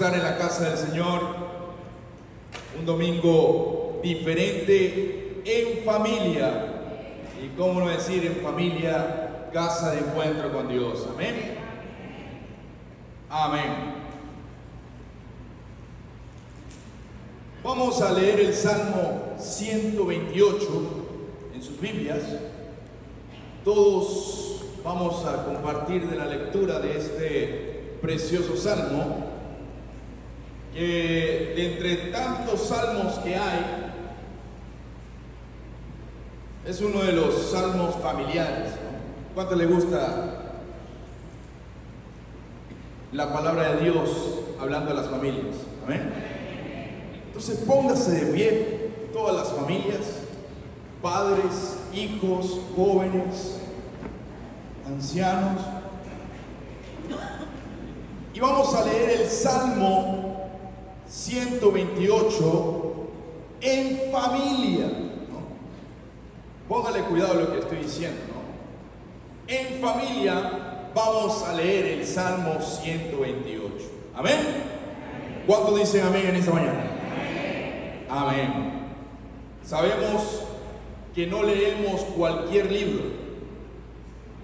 estar en la casa del Señor, un domingo diferente en familia. Y cómo no decir en familia, casa de encuentro con Dios. Amén. Amén. Vamos a leer el Salmo 128 en sus Biblias. Todos vamos a compartir de la lectura de este precioso salmo, que de entre tantos salmos que hay, es uno de los salmos familiares, ¿no? ¿Cuánto le gusta la palabra de Dios hablando a las familias? Amén. Entonces póngase de pie todas las familias, padres, hijos, jóvenes, ancianos, y vamos a leer el Salmo 128 en familia, ¿no? Póngale cuidado a lo que estoy diciendo, ¿no? En familia vamos a leer el Salmo 128. ¿Amén? ¿Cuántos dicen amén en esta mañana? Amén. Sabemos que no leemos cualquier libro,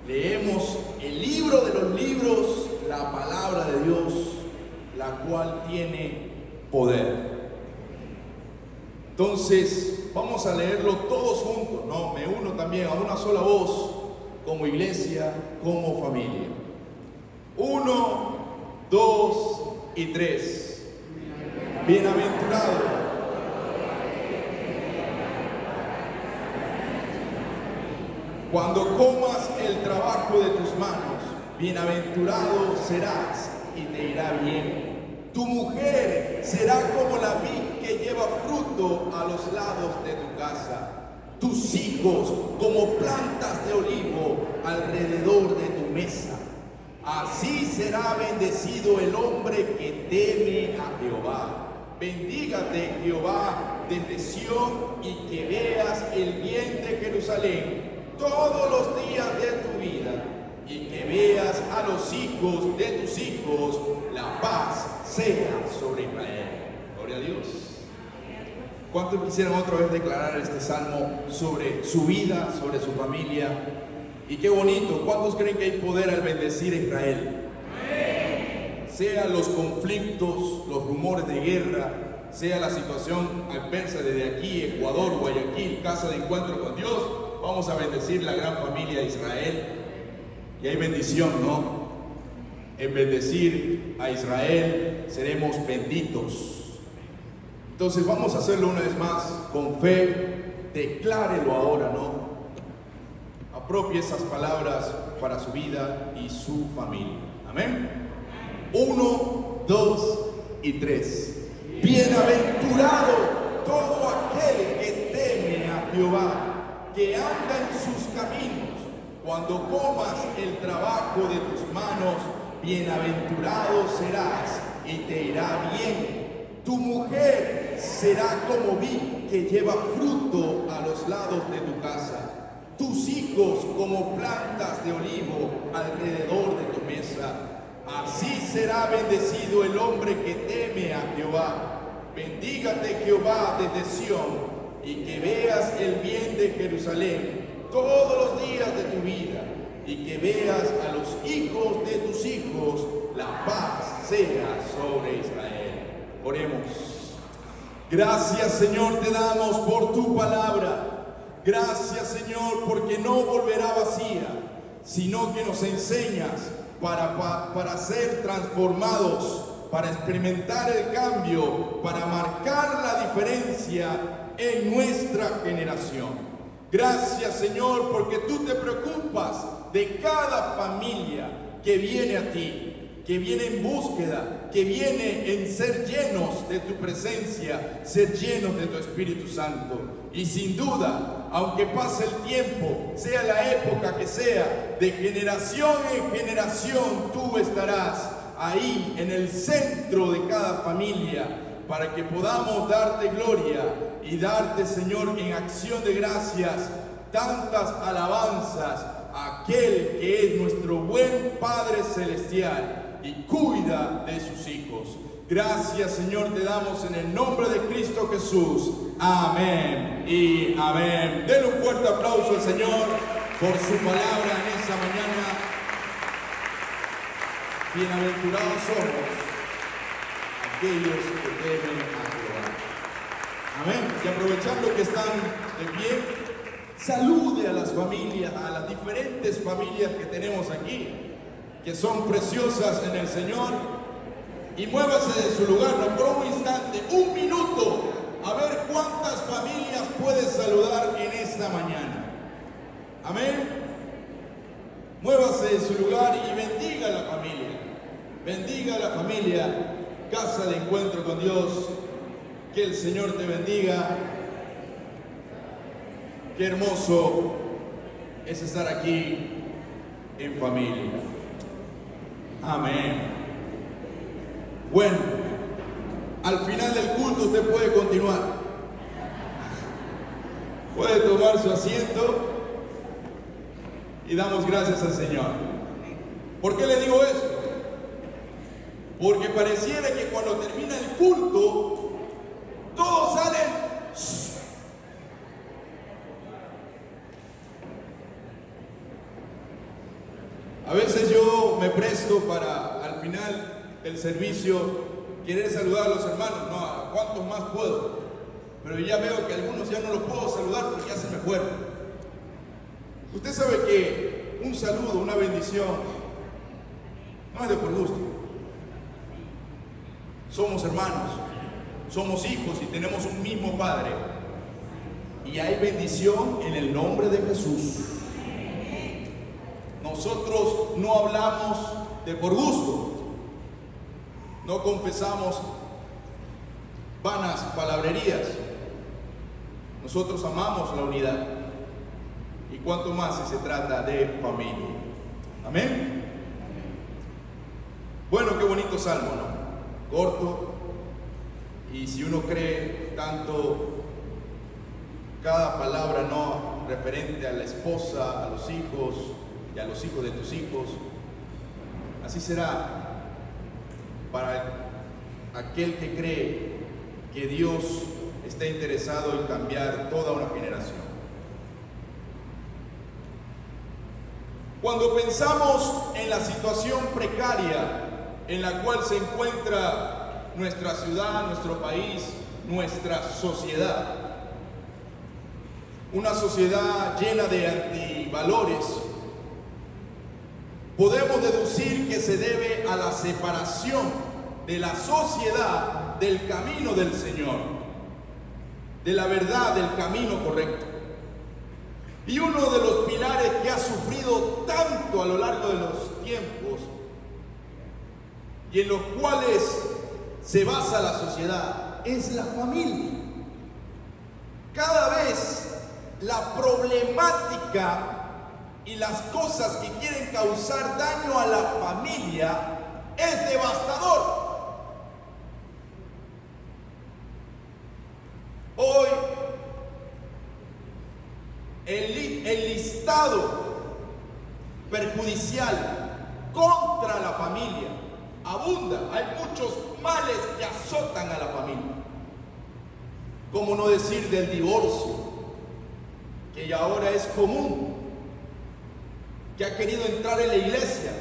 leemos el libro de los libros, la palabra de Dios, la cual tiene poder. Entonces vamos a leerlo todos juntos, ¿no? Me uno también a una sola voz, como iglesia, como familia. 1, 2 y 3. Bienaventurado. Cuando comas el trabajo de tus manos, bienaventurado serás y te irá bien. Tu mujer será como la vid que lleva fruto a los lados de tu casa. Tus hijos como plantas de olivo alrededor de tu mesa. Así será bendecido el hombre que teme a Jehová. Bendígate Jehová desde Sión y que veas el bien de Jerusalén todos los días de tu vida, y que veas a los hijos de tus hijos, la paz sea sobre Israel. Gloria a Dios. ¿Cuántos quisieran otra vez declarar este salmo sobre su vida, sobre su familia? Y qué bonito, ¿cuántos creen que hay poder al bendecir a Israel? Sea los conflictos, los rumores de guerra, sea la situación adversa desde aquí, Ecuador, Guayaquil, casa de encuentro con Dios, vamos a bendecir la gran familia de Israel. Y hay bendición, ¿no? En bendecir a Israel seremos benditos. Entonces vamos a hacerlo una vez más con fe. Declárelo ahora, ¿no? Apropie esas palabras para su vida y su familia. Amén. 1, 2 y 3. Bienaventurado todo aquel que teme a Jehová, que anda en sus caminos. Cuando comas el trabajo de tus manos, bienaventurado serás y te irá bien. Tu mujer será como vid que lleva fruto a los lados de tu casa. Tus hijos como plantas de olivo alrededor de tu mesa. Así será bendecido el hombre que teme a Jehová. Bendígate Jehová desde Sión, y que veas el bien de Jerusalén todos los días de tu vida, y que veas a los hijos de tus hijos, la paz sea sobre Israel. Oremos. Gracias, Señor, te damos por tu palabra. Gracias, Señor, porque no volverá vacía, sino que nos enseñas para ser transformados, para experimentar el cambio, para marcar la diferencia en nuestra generación. Gracias, Señor, porque tú te preocupas de cada familia que viene a ti, que viene en búsqueda, que viene en ser llenos de tu presencia, ser llenos de tu Espíritu Santo. Y sin duda, aunque pase el tiempo, sea la época que sea, de generación en generación tú estarás ahí en el centro de cada familia, para que podamos darte gloria y darte, Señor, en acción de gracias, tantas alabanzas a aquel que es nuestro buen Padre Celestial y cuida de sus hijos. Gracias, Señor, te damos en el nombre de Cristo Jesús. Amén y amén. Denle un fuerte aplauso al Señor por su palabra en esta mañana. Bienaventurados somos aquellos que deben adorar. Amén. Y aprovechando que están de pie, salude a las familias, a las diferentes familias que tenemos aquí, que son preciosas en el Señor. Y muévase de su lugar, no por un instante, un minuto, a ver cuántas familias puedes saludar en esta mañana. Amén. Muévase de su lugar y bendiga a la familia. Bendiga a la familia, casa de encuentro con Dios. Que el Señor te bendiga. Qué hermoso es estar aquí en familia. Amén. Bueno, al final del culto usted puede continuar. Puede tomar su asiento y damos gracias al Señor. ¿Por qué le digo esto? Porque pareciera que cuando termina el culto, todos salen. A veces yo me presto para al final el servicio, querer saludar a los hermanos, no, ¿a cuántos más puedo? Pero ya veo que algunos ya no los puedo saludar porque ya se me fueron. Usted sabe que un saludo, una bendición, no es de por gusto. Somos hermanos, somos hijos y tenemos un mismo Padre. Y hay bendición en el nombre de Jesús. Nosotros no hablamos de por gusto. No confesamos vanas palabrerías. Nosotros amamos la unidad. Y cuanto más si se trata de familia. Amén. Bueno, qué bonito salmo, ¿no? Corto. Y si uno cree tanto cada palabra, no referente a la esposa, a los hijos y a los hijos de tus hijos, así será para aquel que cree que Dios está interesado en cambiar toda una generación. Cuando pensamos en la situación precaria en la cual se encuentra nuestra ciudad, nuestro país, nuestra sociedad, una sociedad llena de antivalores, podemos deducir que se debe a la separación de la sociedad del camino del Señor, de la verdad, del camino correcto. Y uno de los pilares que ha sufrido tanto a lo largo de los tiempos y en los cuales se basa la sociedad es la familia. Cada vez la problemática y las cosas que quieren causar daño a la familia es devastador. Hoy el listado perjudicial contra la familia abunda. Hay muchos males que azotan a la familia. ¿Cómo no decir del divorcio, que ya ahora es común, que ha querido entrar en la iglesia,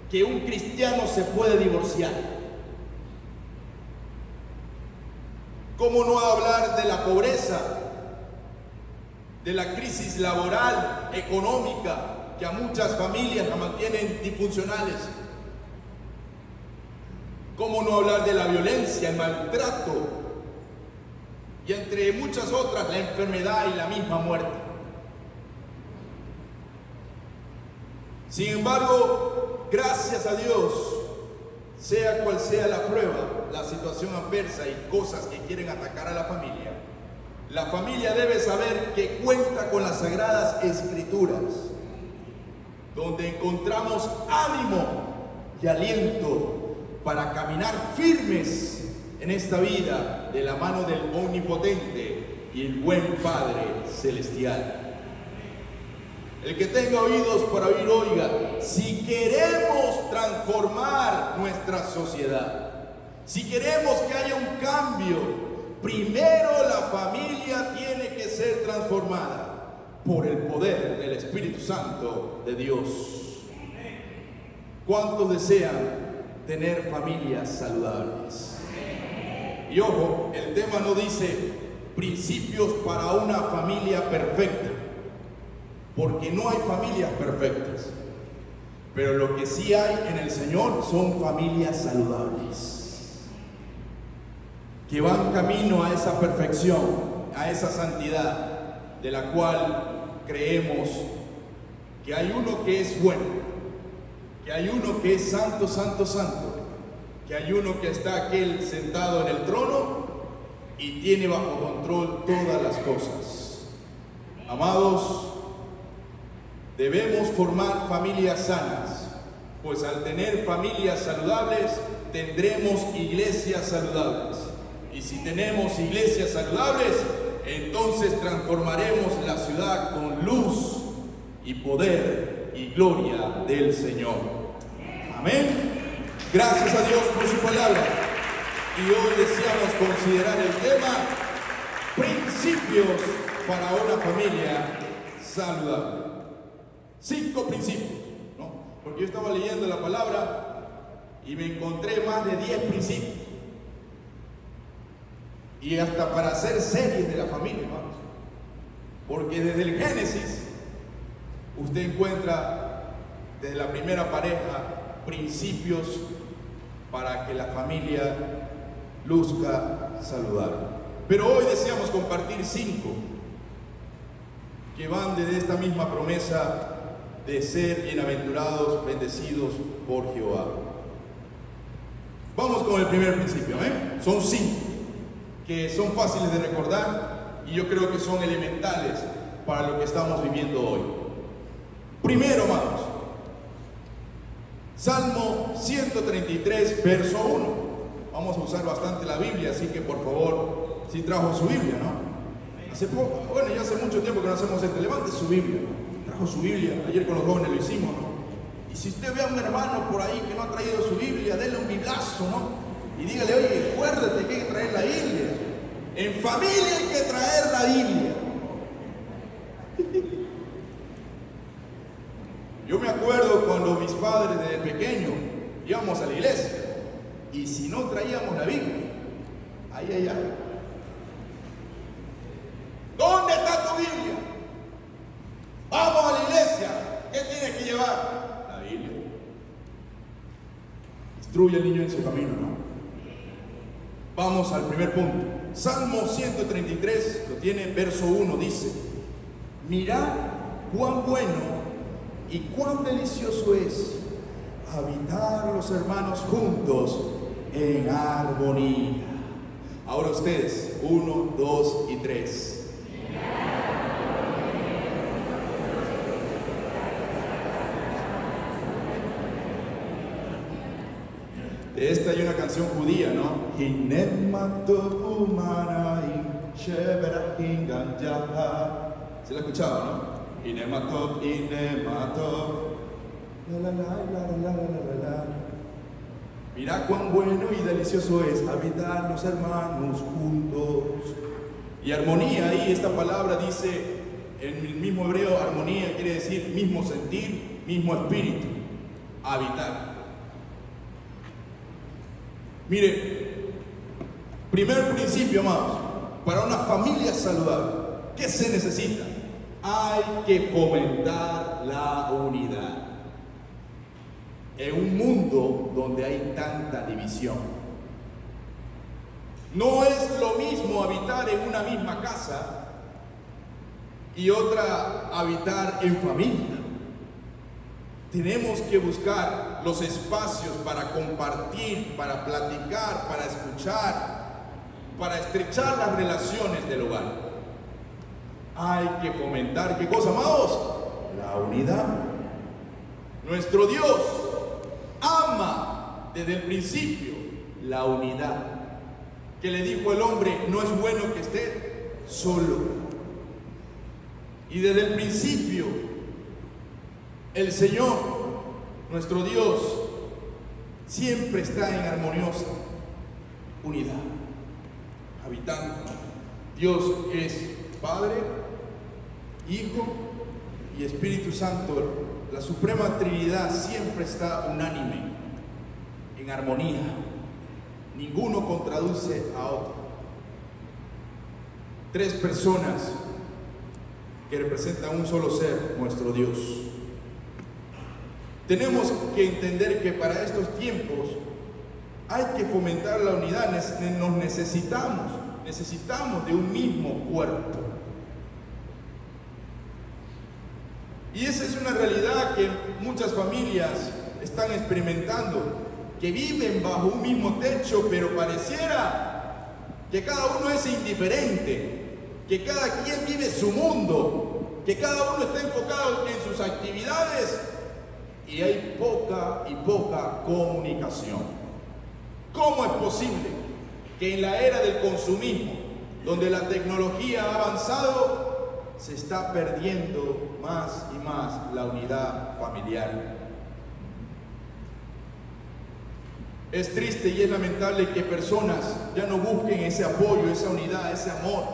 que un cristiano se puede divorciar? ¿Cómo no hablar de la pobreza, de la crisis laboral, económica, que a muchas familias la mantienen disfuncionales? ¿Cómo no hablar de la violencia, el maltrato y entre muchas otras la enfermedad y la misma muerte? Sin embargo, gracias a Dios, sea cual sea la prueba, la situación adversa y cosas que quieren atacar a la familia debe saber que cuenta con las Sagradas Escrituras, donde encontramos ánimo y aliento para caminar firmes en esta vida de la mano del Omnipotente y el buen Padre Celestial. El que tenga oídos para oír, oiga. Si queremos transformar nuestra sociedad, Si queremos que haya un cambio, primero la familia tiene que ser transformada por el poder del Espíritu Santo de Dios. ¿Cuántos desean tener familias saludables? Y ojo, el tema no dice principios para una familia perfecta, porque no hay familias perfectas. Pero lo que sí hay en el Señor son familias saludables, que van camino a esa perfección, a esa santidad, de la cual creemos que hay uno que es bueno, que hay uno que es santo, santo, santo, que hay uno que está aquel sentado en el trono y tiene bajo control todas las cosas. Amados, debemos formar familias sanas, pues al tener familias saludables, tendremos iglesias saludables. Y si tenemos iglesias saludables, entonces transformaremos la ciudad con luz y poder y gloria del Señor. Amén. Gracias a Dios por su palabra. Y hoy deseamos considerar el tema principios para una familia saludable. 5 principios, ¿no? Porque yo estaba leyendo la palabra y me encontré más de 10 principios. Y hasta para hacer series de la familia, hermanos. Porque desde el Génesis usted encuentra desde la primera pareja principios para que la familia luzca saludable. Pero hoy deseamos compartir 5 que van desde esta misma promesa de ser bienaventurados, bendecidos por Jehová. Vamos con el primer principio, ¿eh? Son 5 que son fáciles de recordar y yo creo que son elementales para lo que estamos viviendo hoy. Primero, amados, Salmo 133, verso 1. Vamos a usar bastante la Biblia, así que por favor, si trajo su Biblia, ¿no? Ya hace mucho tiempo que no hacemos esto. Levante su Biblia. Trajo su Biblia. Ayer con los jóvenes lo hicimos, ¿no? Y si usted ve a un hermano por ahí que no ha traído su Biblia, denle un biblazo, ¿no? Y dígale, oye, acuérdate que hay que traer la Biblia. En familia hay que traer la Biblia. Yo me acuerdo cuando mis padres desde pequeño íbamos a la iglesia y si no traíamos la Biblia, ay. ¿Dónde está tu Biblia? Vamos a la iglesia. ¿Qué tienes que llevar? La Biblia. Instruye al niño en su camino, ¿no? Vamos al primer punto. Salmo 133, lo tiene, verso 1, dice: mirad cuán bueno y cuán delicioso es habitar los hermanos juntos en armonía. Ahora ustedes, 1, 2 y 3. De esta hay una canción judía, ¿no? ¿Se la ha escuchado, no? Inematov, mirá cuán bueno y delicioso es habitar los hermanos juntos. Y armonía, ahí esta palabra dice, en el mismo hebreo, armonía quiere decir mismo sentir, mismo espíritu, habitar. Mire, primer principio, amados, para una familia saludable, ¿qué se necesita? Hay que fomentar la unidad. En un mundo donde hay tanta división, no es lo mismo habitar en una misma casa y otra habitar en familia. Tenemos que buscar los espacios para compartir, para platicar, para escuchar, para estrechar las relaciones del hogar. Hay que fomentar, ¿qué cosa, amados? La unidad. Nuestro Dios ama desde el principio la unidad. Que le dijo el hombre, no es bueno que esté solo. Y desde el principio, el Señor, nuestro Dios, siempre está en armoniosa unidad. Habitando. Dios es Padre, Hijo y Espíritu Santo. La Suprema Trinidad siempre está unánime, en armonía. Ninguno contradice a otro. Tres personas que representan un solo ser, nuestro Dios. Tenemos que entender que para estos tiempos hay que fomentar la unidad. Nos necesitamos de un mismo cuerpo. Y esa es una realidad que muchas familias están experimentando, que viven bajo un mismo techo, pero pareciera que cada uno es indiferente, que cada quien vive su mundo, que cada uno está enfocado en sus actividades y hay poca comunicación. ¿Cómo es posible que en la era del consumismo, donde la tecnología ha avanzado, se está perdiendo más y más la unidad familiar? Es triste y es lamentable que personas ya no busquen ese apoyo, esa unidad, ese amor,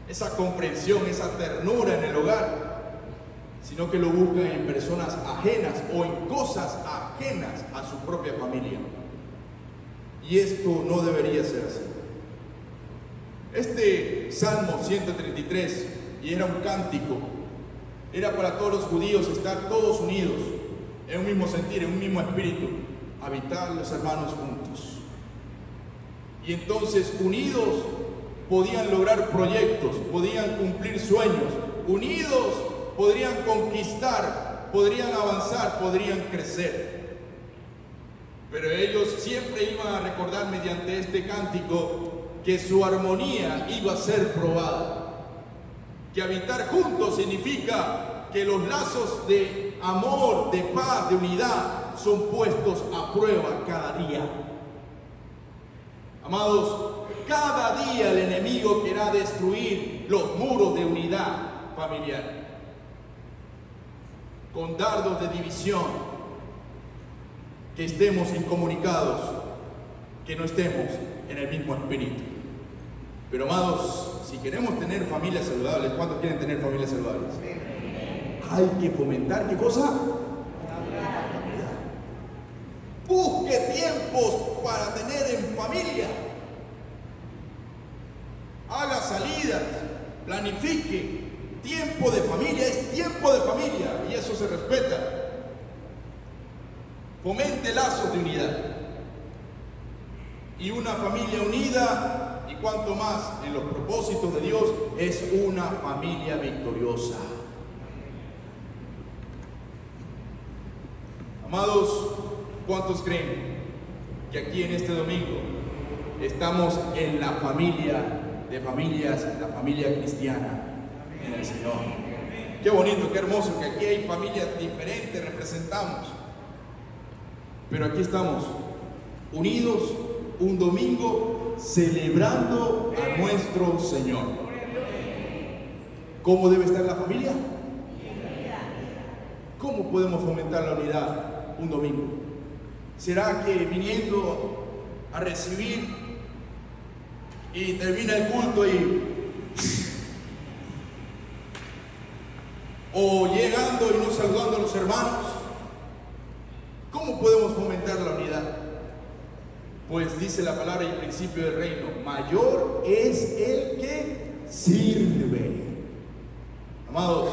esa comprensión, esa ternura en el hogar, sino que lo buscan en personas ajenas o en cosas ajenas a su propia familia. Y esto no debería ser así. Este Salmo 133, y era un cántico, era para todos los judíos estar todos unidos, en un mismo sentir, en un mismo espíritu, habitar los hermanos juntos. Y entonces unidos podían lograr proyectos, podían cumplir sueños, unidos podrían conquistar, podrían avanzar, podrían crecer. Pero ellos siempre iban a recordar mediante este cántico que su armonía iba a ser probada, que habitar juntos significa que los lazos de amor, de paz, de unidad son puestos a prueba cada día. Amados, cada día el enemigo querrá destruir los muros de unidad familiar con dardos de división, que estemos incomunicados, que no estemos en el mismo espíritu. Pero amados, si queremos tener familias saludables, ¿cuántos quieren tener familias saludables? Hay que fomentar, ¿qué cosa? Busque tiempos para tener en familia. Haga salidas, planifique. Tiempo de familia es tiempo de familia y eso se respeta. Fomente lazos de unidad. Y una familia unida, y cuanto más en los propósitos de Dios, es una familia victoriosa. Amados, ¿cuántos creen que aquí en este domingo estamos en la familia de familias, la familia cristiana en el Señor? Qué bonito, qué hermoso que aquí hay familias diferentes, representamos. Pero aquí estamos, unidos, un domingo, celebrando a nuestro Señor. ¿Cómo debe estar la familia? ¿Cómo podemos fomentar la unidad un domingo? ¿Será que viniendo a recibir y termina el culto o llegando y no saludando a los hermanos? ¿Cómo podemos fomentar la unidad? Pues dice la palabra y el principio del reino: mayor es el que sirve. Amados,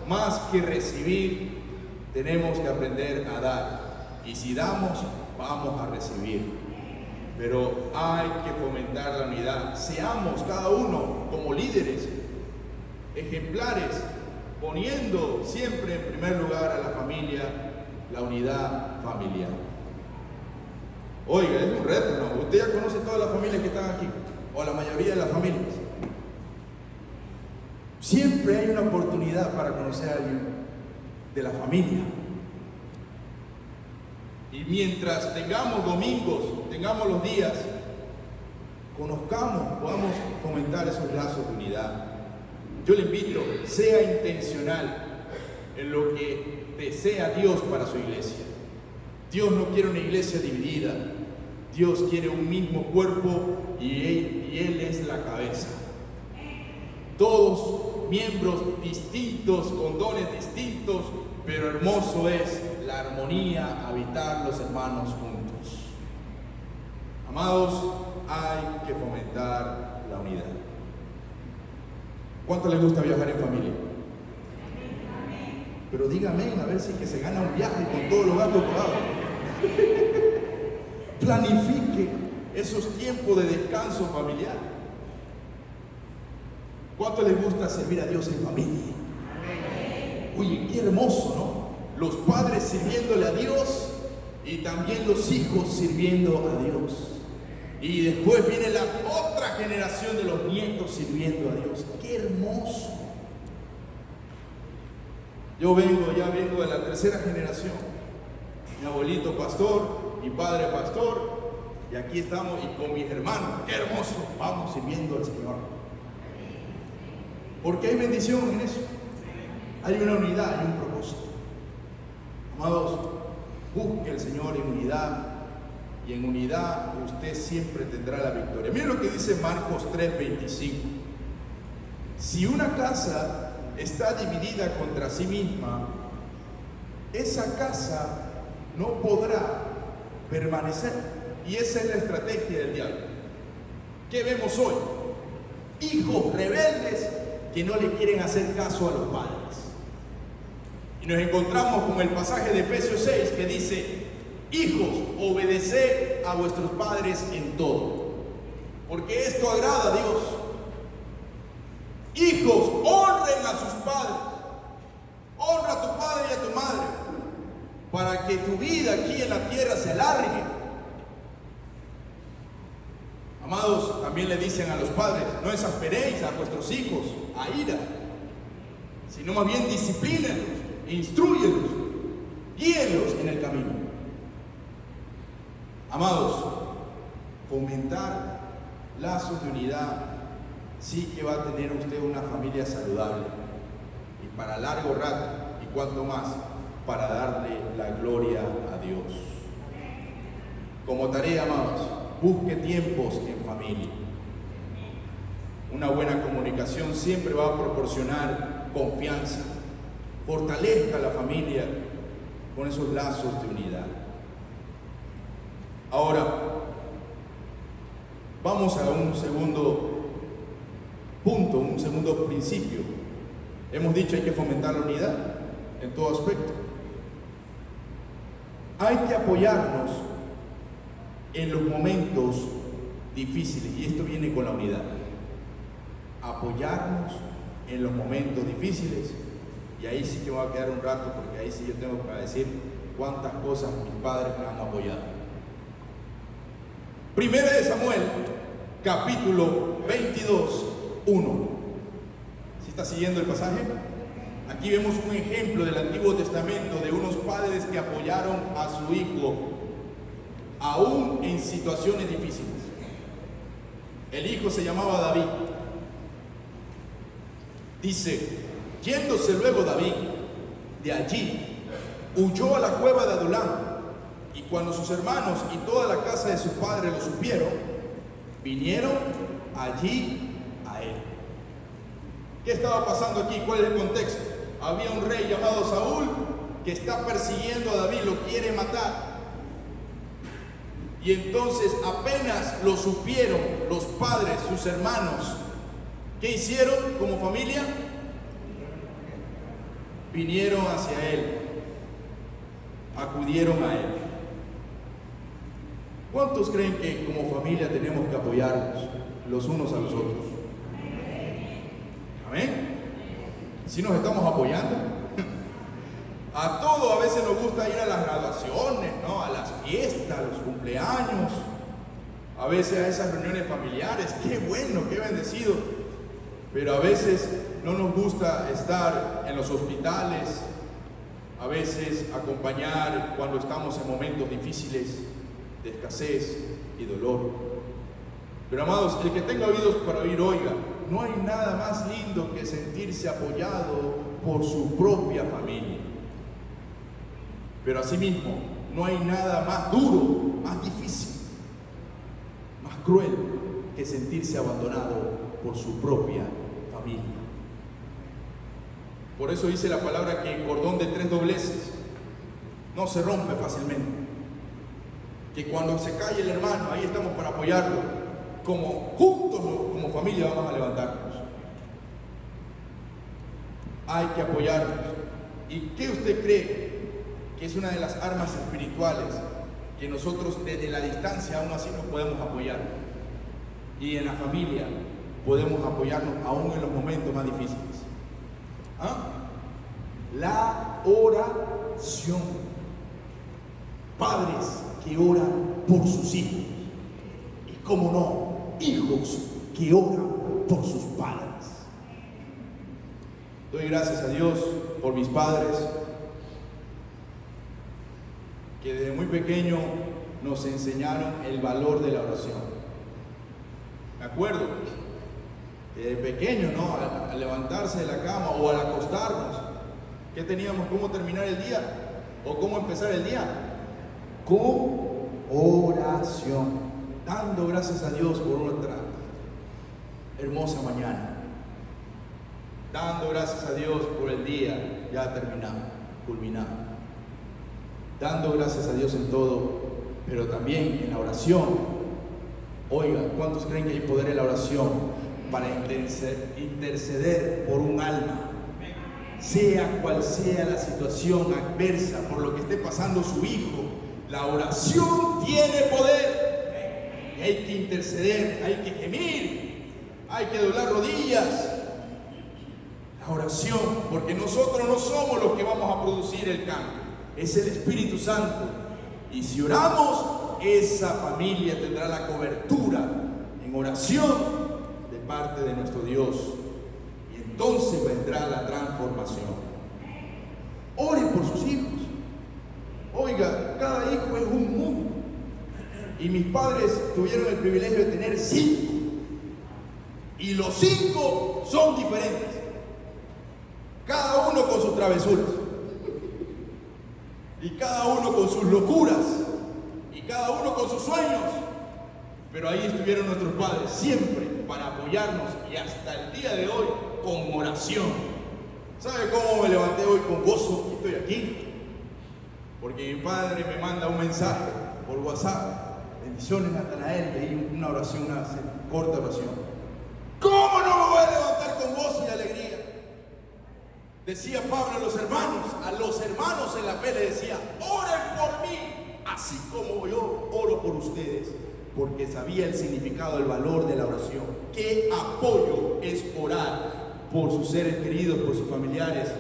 más que recibir, tenemos que aprender a dar. Y si damos, vamos a recibir. Pero hay que fomentar la unidad. Seamos cada uno como líderes, ejemplares, poniendo siempre en primer lugar a la familia, la unidad familiar. Oiga, es un reto, ¿no? Usted ya conoce todas las familias que están aquí, o la mayoría de las familias. Siempre hay una oportunidad para conocer a alguien de la familia. Y mientras tengamos domingos, tengamos los días, conozcamos, podamos fomentar esos lazos de unidad. Yo le invito, sea intencional en lo que desea Dios para su iglesia. Dios no quiere una iglesia dividida. Dios quiere un mismo cuerpo y Él es la cabeza. Todos miembros distintos, con dones distintos, pero hermoso es la armonía, habitar los hermanos juntos. Amados, hay que fomentar la unidad. ¿Cuánto les gusta viajar en familia? Pero dígame, a ver si que se gana un viaje con todos los gastos pagados. Planifique esos tiempos de descanso familiar. ¿Cuánto les gusta servir a Dios en familia? Oye, qué hermoso, ¿no? Los padres sirviéndole a Dios y también los hijos sirviendo a Dios. Y después viene la otra generación de los nietos sirviendo a Dios. ¡Qué hermoso! Yo vengo de la tercera generación. Mi abuelito pastor, mi padre pastor, y aquí estamos y con mis hermanos. ¡Qué hermoso! Vamos sirviendo al Señor. Porque hay bendición en eso. Hay una unidad, hay un propósito. Amados, busque al Señor en unidad. Y en unidad usted siempre tendrá la victoria. Miren lo que dice Marcos 3:25. Si una casa está dividida contra sí misma, esa casa no podrá permanecer. Y esa es la estrategia del diablo. ¿Qué vemos hoy? Hijos rebeldes que no le quieren hacer caso a los padres. Y nos encontramos con el pasaje de Efesios 6 que dice: hijos, obedeced a vuestros padres en todo, porque esto agrada a Dios. Hijos, honren a sus padres. Honra a tu padre y a tu madre, para que tu vida aquí en la tierra se alargue. Amados, también le dicen a los padres: no exasperéis a vuestros hijos a ira, sino más bien disciplínenlos, instrúyenlos, guíenlos en el camino. Amados, fomentar lazos de unidad sí que va a tener usted una familia saludable y para largo rato, y cuanto más, para darle la gloria a Dios. Como tarea, amados, busque tiempos en familia. Una buena comunicación siempre va a proporcionar confianza. Fortalezca a la familia con esos lazos de unidad. Ahora, vamos a un segundo punto, un segundo principio. Hemos dicho hay que fomentar la unidad en todo aspecto. Hay que apoyarnos en los momentos difíciles, y esto viene con la unidad. Apoyarnos en los momentos difíciles, y ahí sí que me voy a quedar un rato, porque ahí sí yo tengo para decir cuántas cosas mis padres me han apoyado. Primera de Samuel, capítulo 22, 1. ¿Sí está siguiendo el pasaje? Aquí vemos un ejemplo del Antiguo Testamento de unos padres que apoyaron a su hijo aún en situaciones difíciles. El hijo se llamaba David. Dice: yéndose luego David de allí, huyó a la cueva de Adulam. Y cuando sus hermanos y toda la casa de su padre lo supieron, vinieron allí a él. ¿Qué estaba pasando aquí? ¿Cuál es el contexto? Había un rey llamado Saúl que está persiguiendo a David, lo quiere matar. Y entonces apenas lo supieron los padres, sus hermanos, ¿qué hicieron como familia? Vinieron hacia él, acudieron a él. ¿Cuántos creen que como familia tenemos que apoyarnos los unos a los otros? ¿Amén? ¿Sí nos estamos apoyando? A todo a veces nos gusta ir a las graduaciones, ¿no? A las fiestas, a los cumpleaños, a veces a esas reuniones familiares. ¡Qué bueno, qué bendecido! Pero a veces no nos gusta estar en los hospitales, a veces acompañar cuando estamos en momentos difíciles de escasez y dolor. Pero amados, el que tenga oídos para oír, oiga. No hay nada más lindo que sentirse apoyado por su propia familia. Pero asimismo, no hay nada más duro, más difícil cruel que sentirse abandonado por su propia familia. Por eso dice la palabra que el cordón de 3 dobleces no se rompe fácilmente. Que cuando se cae el hermano, ahí estamos para apoyarlo. Como juntos, como familia, vamos a levantarnos. Hay que apoyarnos. ¿Y qué usted cree que es una de las armas espirituales que nosotros desde la distancia aún así nos podemos apoyar? Y en la familia podemos apoyarnos aún en los momentos más difíciles. La oración. Padres que oran por sus hijos. Y cómo no, hijos que oran por sus padres. Doy gracias a Dios por mis padres, que desde muy pequeño nos enseñaron el valor de la oración. Me acuerdo que desde pequeño, ¿no? Al levantarse de la cama o al acostarnos, ¿qué teníamos? ¿Cómo terminar el día? ¿O cómo empezar el día? Con oración, dando gracias a Dios por otra hermosa mañana, dando gracias a Dios por el día ya terminado, culminado, dando gracias a Dios en todo, pero también en la oración. Oiga, ¿cuántos creen que hay poder en la oración para interceder por un alma? Sea cual sea la situación adversa por lo que esté pasando su hijo, la oración tiene poder. Hay que interceder, hay que gemir, hay que doblar rodillas. La oración, porque nosotros no somos los que vamos a producir el cambio, es el Espíritu Santo. Y si oramos, esa familia tendrá la cobertura en oración de parte de nuestro Dios. Y entonces vendrá la transformación. Oren por sus hijos. Oiga, cada hijo es un mundo. Y mis padres tuvieron el privilegio de tener 5. Y los 5 son diferentes. Cada uno con sus travesuras. Y cada uno con sus locuras. Y cada uno con sus sueños. Pero ahí estuvieron nuestros padres siempre para apoyarnos. Y hasta el día de hoy con oración. ¿Sabe cómo me levanté hoy con gozo? Estoy aquí. Porque mi padre me manda un mensaje por WhatsApp. Bendiciones, Natanael. Y ahí una oración, una corta oración. ¿Cómo no me voy a levantar con gozo y alegría? Decía Pablo a los hermanos en la fe le decía: oren por mí, así como yo oro por ustedes, porque sabía el significado, el valor de la oración. Qué apoyo es orar por sus seres queridos, por sus familiares,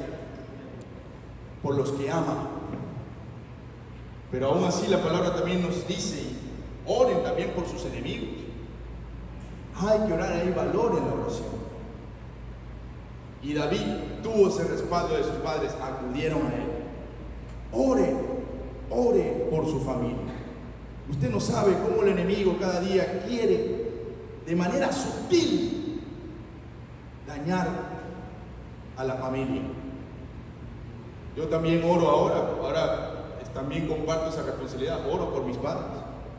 por los que ama. Pero aún así la palabra también nos dice: oren también por sus enemigos. Hay que orar, hay valor en la oración. Y David tuvo ese respaldo de sus padres, acudieron a él. Ore por su familia. Usted no sabe cómo el enemigo cada día quiere, de manera sutil, dañar a la familia. Yo también oro ahora también comparto esa responsabilidad. Oro por mis padres.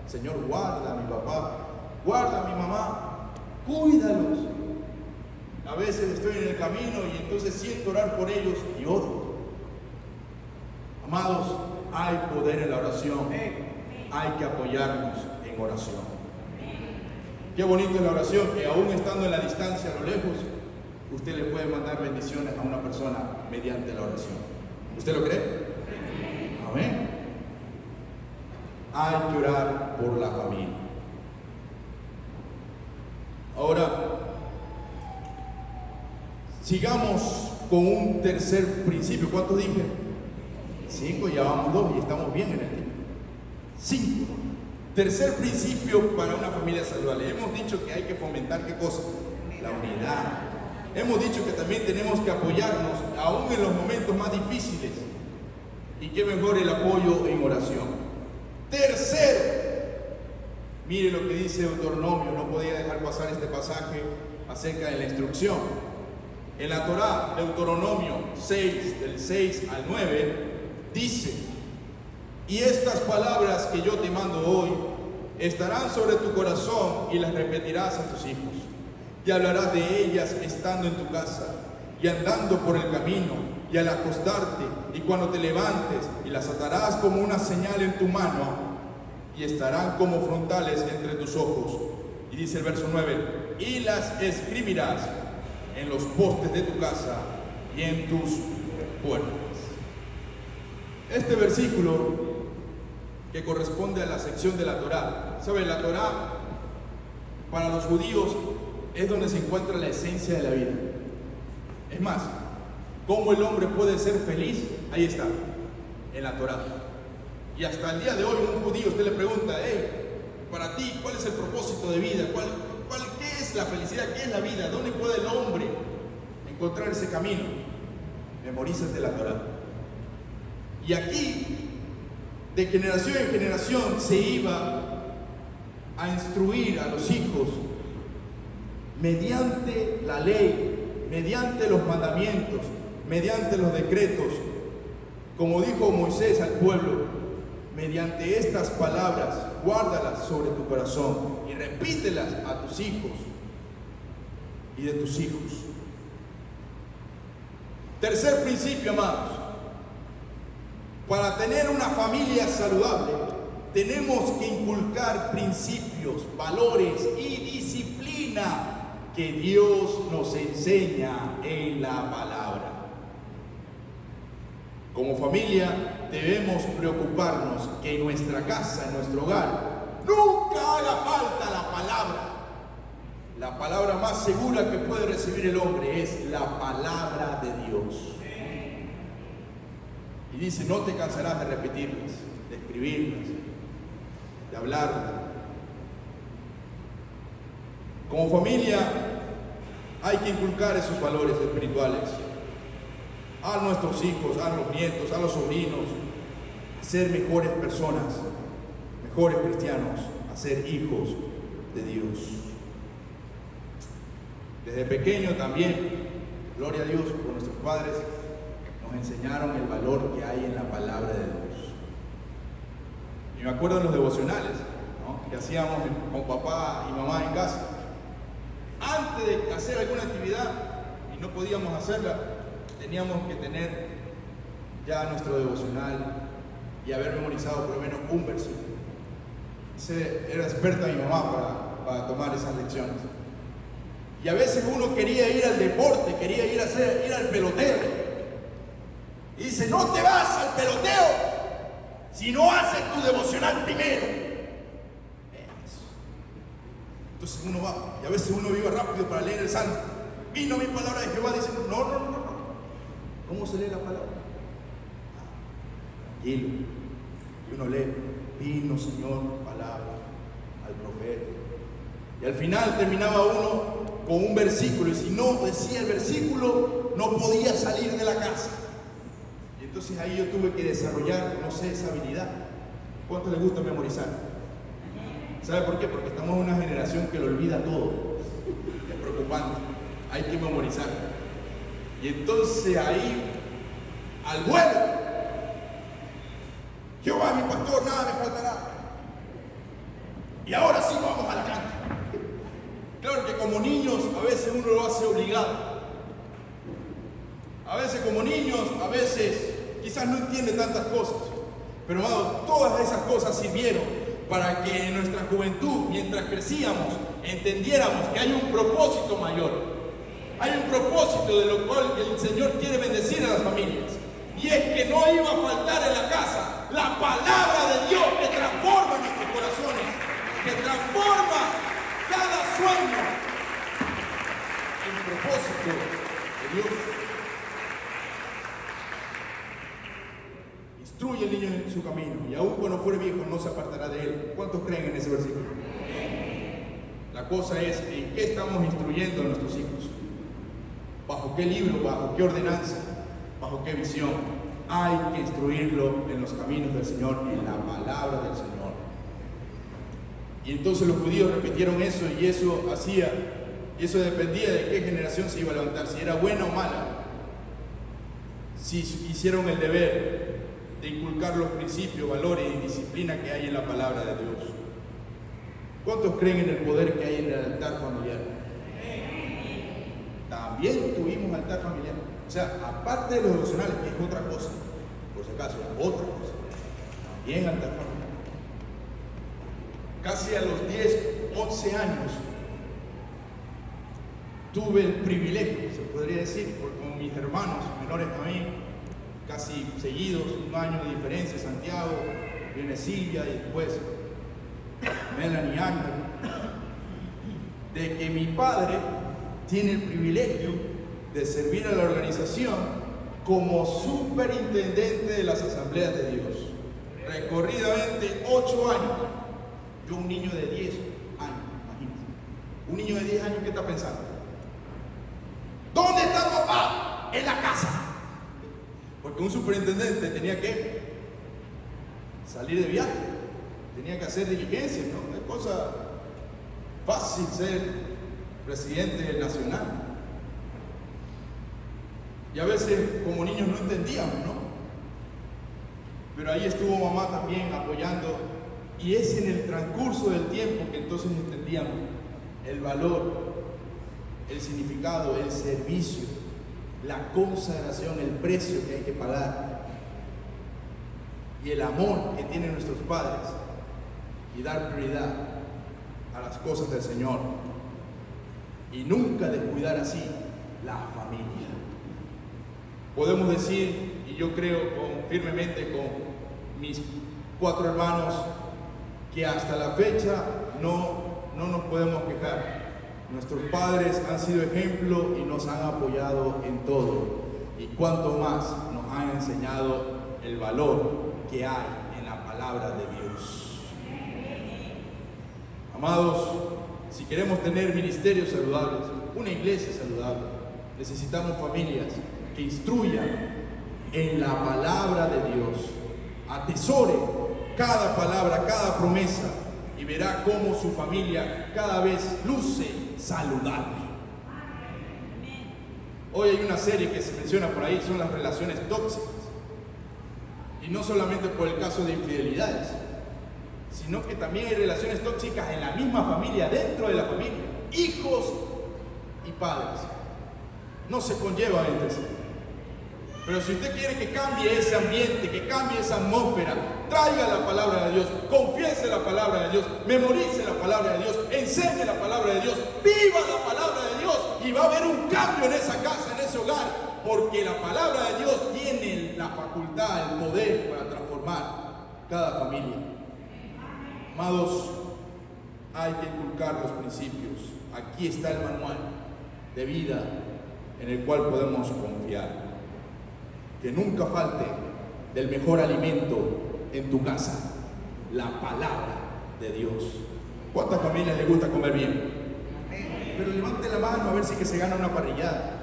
Señor, guarda a mi papá, guarda a mi mamá, cuídalos. A veces estoy en el camino y entonces siento orar por ellos y oro. Amados, hay poder en la oración. Hay que apoyarnos en oración. Qué bonito es la oración, que aún estando en la distancia, a lo lejos, usted le puede mandar bendiciones a una persona mediante la oración. ¿Usted lo cree? Amén. Hay que orar por la familia. Ahora, sigamos con un tercer principio. ¿Cuántos dije? 5, ya vamos 2 y estamos bien en el tiempo. 5. Tercer principio para una familia saludable. Hemos dicho que hay que fomentar ¿qué cosa? La unidad. Hemos dicho que también tenemos que apoyarnos aún en los momentos más difíciles. Y qué mejor el apoyo en oración. Tercero, mire lo que dice Deuteronomio. No podía dejar pasar este pasaje acerca de la instrucción. En la Torá, Deuteronomio 6, del 6 al 9, dice: y estas palabras que yo te mando hoy estarán sobre tu corazón y las repetirás a tus hijos. Y hablarás de ellas estando en tu casa y andando por el camino y al acostarte y cuando te levantes, y las atarás como una señal en tu mano y estarán como frontales entre tus ojos. Y dice el verso 9, y las escribirás en los postes de tu casa y en tus puertas. Este versículo, que corresponde a la sección de la Torá. ¿Sabe? La Torá para los judíos es donde se encuentra la esencia de la vida. Es más, ¿cómo el hombre puede ser feliz? Ahí está, en la Torá. Y hasta el día de hoy un judío, usted le pregunta, para ti, ¿cuál es el propósito de vida? ¿Qué es la felicidad? ¿Qué es la vida? ¿Dónde puede el hombre encontrar ese camino? Memorízate la Torá. Y aquí, de generación en generación, se iba a instruir a los hijos mediante la ley, mediante los mandamientos, mediante los decretos, como dijo Moisés al pueblo, mediante estas palabras, guárdalas sobre tu corazón y repítelas a tus hijos y de tus hijos. Tercer principio, amados. Para tener una familia saludable, tenemos que inculcar principios, valores y disciplina que Dios nos enseña en la palabra. Como familia, debemos preocuparnos que en nuestra casa, en nuestro hogar, nunca haga falta la palabra. La palabra más segura que puede recibir el hombre es la palabra de Dios. Y dice, no te cansarás de repetirlas, de escribirlas, de hablarlas. Como familia hay que inculcar esos valores espirituales a nuestros hijos, a los nietos, a los sobrinos, a ser mejores personas, mejores cristianos, a ser hijos de Dios. Desde pequeño también, gloria a Dios por nuestros padres, nos enseñaron el valor que hay en la palabra de Dios. Y me acuerdo de los devocionales, ¿no?, que hacíamos con papá y mamá en casa. Antes de hacer alguna actividad, y no podíamos hacerla, teníamos que tener ya nuestro devocional y haber memorizado por lo menos un versículo. Era experta mi mamá para tomar esas lecciones. Y a veces uno quería ir al deporte, quería ir al peloteo. Y dice, no te vas al peloteo si no haces tu devocional primero. Entonces uno va, y a veces uno vive rápido para leer el Salmo. Vino mi palabra de Jehová diciendo, no. ¿Cómo se lee la palabra? Tranquilo. Y uno lee, vino Señor, palabra al profeta. Y al final terminaba uno con un versículo, y si no decía el versículo, no podía salir de la casa. Y entonces ahí yo tuve que desarrollar, esa habilidad. ¿Cuánto les gusta memorizar? ¿Sabe por qué? Porque estamos en una generación que lo olvida todo. Es preocupante. Hay que memorizar. Y entonces ahí, al vuelo, Jehová mi pastor, nada me faltará. Y ahora sí vamos a la cancha. Claro que como niños a veces uno lo hace obligado. A veces como niños, a veces quizás no entiende tantas cosas. Pero amados, todas esas cosas sirvieron para que en nuestra juventud, mientras crecíamos, entendiéramos que hay un propósito mayor. Hay un propósito de lo cual el Señor quiere bendecir a las familias. Y es que no iba a faltar en la casa la palabra de Dios que transforma nuestros corazones, que transforma cada sueño en propósito de Dios. Instruye al niño en su camino, y aun cuando fuere viejo no se apartará de él. ¿Cuántos creen en ese versículo? La cosa es en qué estamos instruyendo a nuestros hijos. ¿Bajo qué libro? ¿Bajo qué ordenanza? ¿Bajo qué visión? Hay que instruirlo en los caminos del Señor, en la palabra del Señor. Y entonces los judíos repitieron eso, y eso dependía de qué generación se iba a levantar, si era buena o mala. Si hicieron el deber de inculcar los principios, valores y disciplina que hay en la palabra de Dios. ¿Cuántos creen en el poder que hay en el altar familiar? También tuvimos altar familiar. O sea, aparte de los devocionales, que es otra cosa, por si acaso, otra cosa, también altar familiar. Casi a los 10, 11 años, tuve el privilegio, se podría decir, porque con mis hermanos menores a mí, casi seguidos, un año de diferencia, Santiago, viene Silvia y después Melanie y Ángel, de que mi padre tiene el privilegio de servir a la organización como superintendente de las asambleas de Dios. Recorridamente 8 años. Yo, un niño de 10 años, imagínense. Un niño de 10 años, ¿qué está pensando? ¿Dónde está papá? En la casa. Porque un superintendente tenía que salir de viaje, tenía que hacer diligencias, ¿no? No es cosa fácil ser presidente nacional. Y a veces como niños no entendíamos, ¿no? Pero ahí estuvo mamá también apoyando, y es en el transcurso del tiempo que entonces entendíamos el valor, el significado, el servicio, la consagración, el precio que hay que pagar y el amor que tienen nuestros padres, y dar prioridad a las cosas del Señor y nunca descuidar así la familia. Podemos decir, y yo creo firmemente con mis 4 hermanos, que hasta la fecha no nos podemos quejar. Nuestros padres han sido ejemplo y nos han apoyado en todo. Y cuanto más nos han enseñado el valor que hay en la palabra de Dios. Amados, si queremos tener ministerios saludables, una iglesia saludable, necesitamos familias que instruyan en la palabra de Dios. Atesore cada palabra, cada promesa, y verá cómo su familia cada vez luce saludable. Hoy hay una serie que se menciona por ahí, son las relaciones tóxicas. Y no solamente por el caso de infidelidades, sino que también hay relaciones tóxicas en la misma familia, dentro de la familia. Hijos y padres no se conllevan entre sí. Pero si usted quiere que cambie ese ambiente, que cambie esa atmósfera, traiga la palabra de Dios, confiese la palabra de Dios, memorice la palabra de Dios, enseñe la palabra de Dios, viva la palabra de Dios, y va a haber un cambio en esa casa, en ese hogar, porque la palabra de Dios tiene la facultad, el poder para transformar cada familia. Amados, hay que inculcar los principios. Aquí está el manual de vida en el cual podemos confiar. Que nunca falte del mejor alimento en tu casa, la palabra de Dios. ¿Cuántas familias les gusta comer bien? Pero levante la mano a ver si que se gana una parrillada.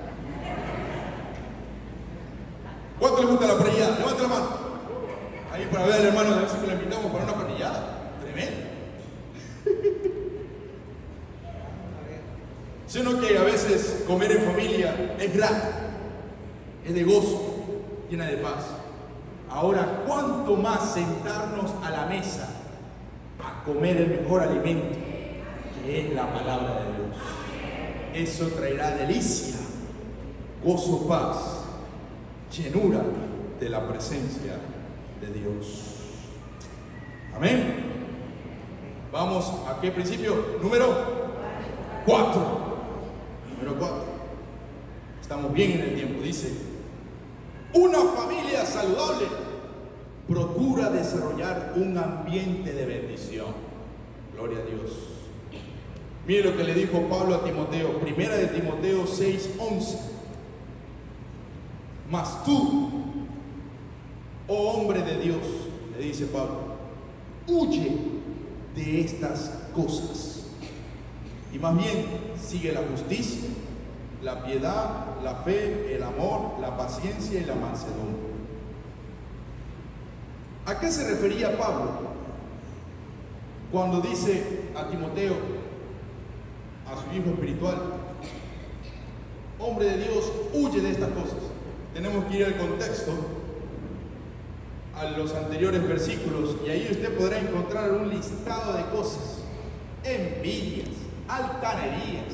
¿Cuánto les gusta la parrillada? Levante la mano. Ahí para ver al hermano, a ver si que le invitamos para una parrillada. Tremendo. Sino que a veces comer en familia es grato, es de gozo, llena de paz. Ahora, ¿cuánto más sentarnos a la mesa a comer el mejor alimento, que es la palabra de Dios? Eso traerá delicia, gozo, paz, llenura de la presencia de Dios. Amén. Vamos a qué principio? Número 4. Número 4. Estamos bien en el tiempo. Dice: una familia saludable procura desarrollar un ambiente de bendición. Gloria a Dios. Mire lo que le dijo Pablo a Timoteo, primera de Timoteo 6:11. Mas tú, oh hombre de Dios, le dice Pablo, huye de estas cosas. Y más bien, sigue la justicia, la piedad, la fe, el amor, la paciencia y la mansedumbre. ¿A qué se refería Pablo cuando dice a Timoteo, a su hijo espiritual, hombre de Dios, huye de estas cosas? Tenemos que ir al contexto, a los anteriores versículos, y ahí usted podrá encontrar un listado de cosas envidias, altanerías.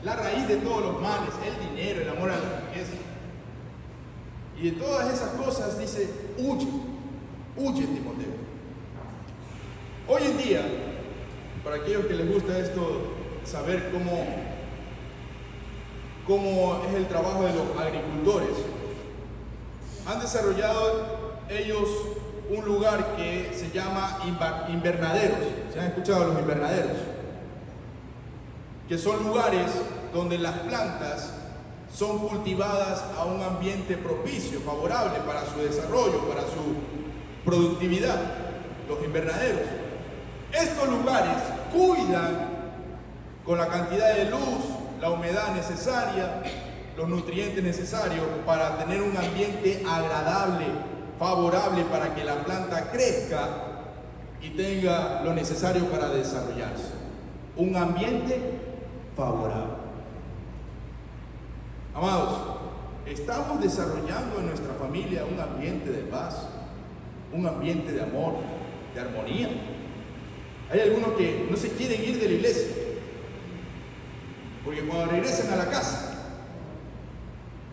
La raíz de todos los males, el dinero, el amor a la riqueza. Y de todas esas cosas dice, huye, huye, Timoteo. Hoy en día, para aquellos que les gusta esto, saber cómo es el trabajo de los agricultores, han desarrollado ellos un lugar que se llama invernaderos. ¿Se han escuchado los invernaderos? Que son lugares donde las plantas son cultivadas a un ambiente propicio, favorable para su desarrollo, para su productividad. Los invernaderos. Estos lugares cuidan con la cantidad de luz, la humedad necesaria, los nutrientes necesarios para tener un ambiente agradable, favorable para que la planta crezca y tenga lo necesario para desarrollarse. Un ambiente favorable. Amados, estamos desarrollando en nuestra familia un ambiente de paz, un ambiente de amor, de armonía. Hay algunos que no se quieren ir de la iglesia, porque cuando regresan a la casa,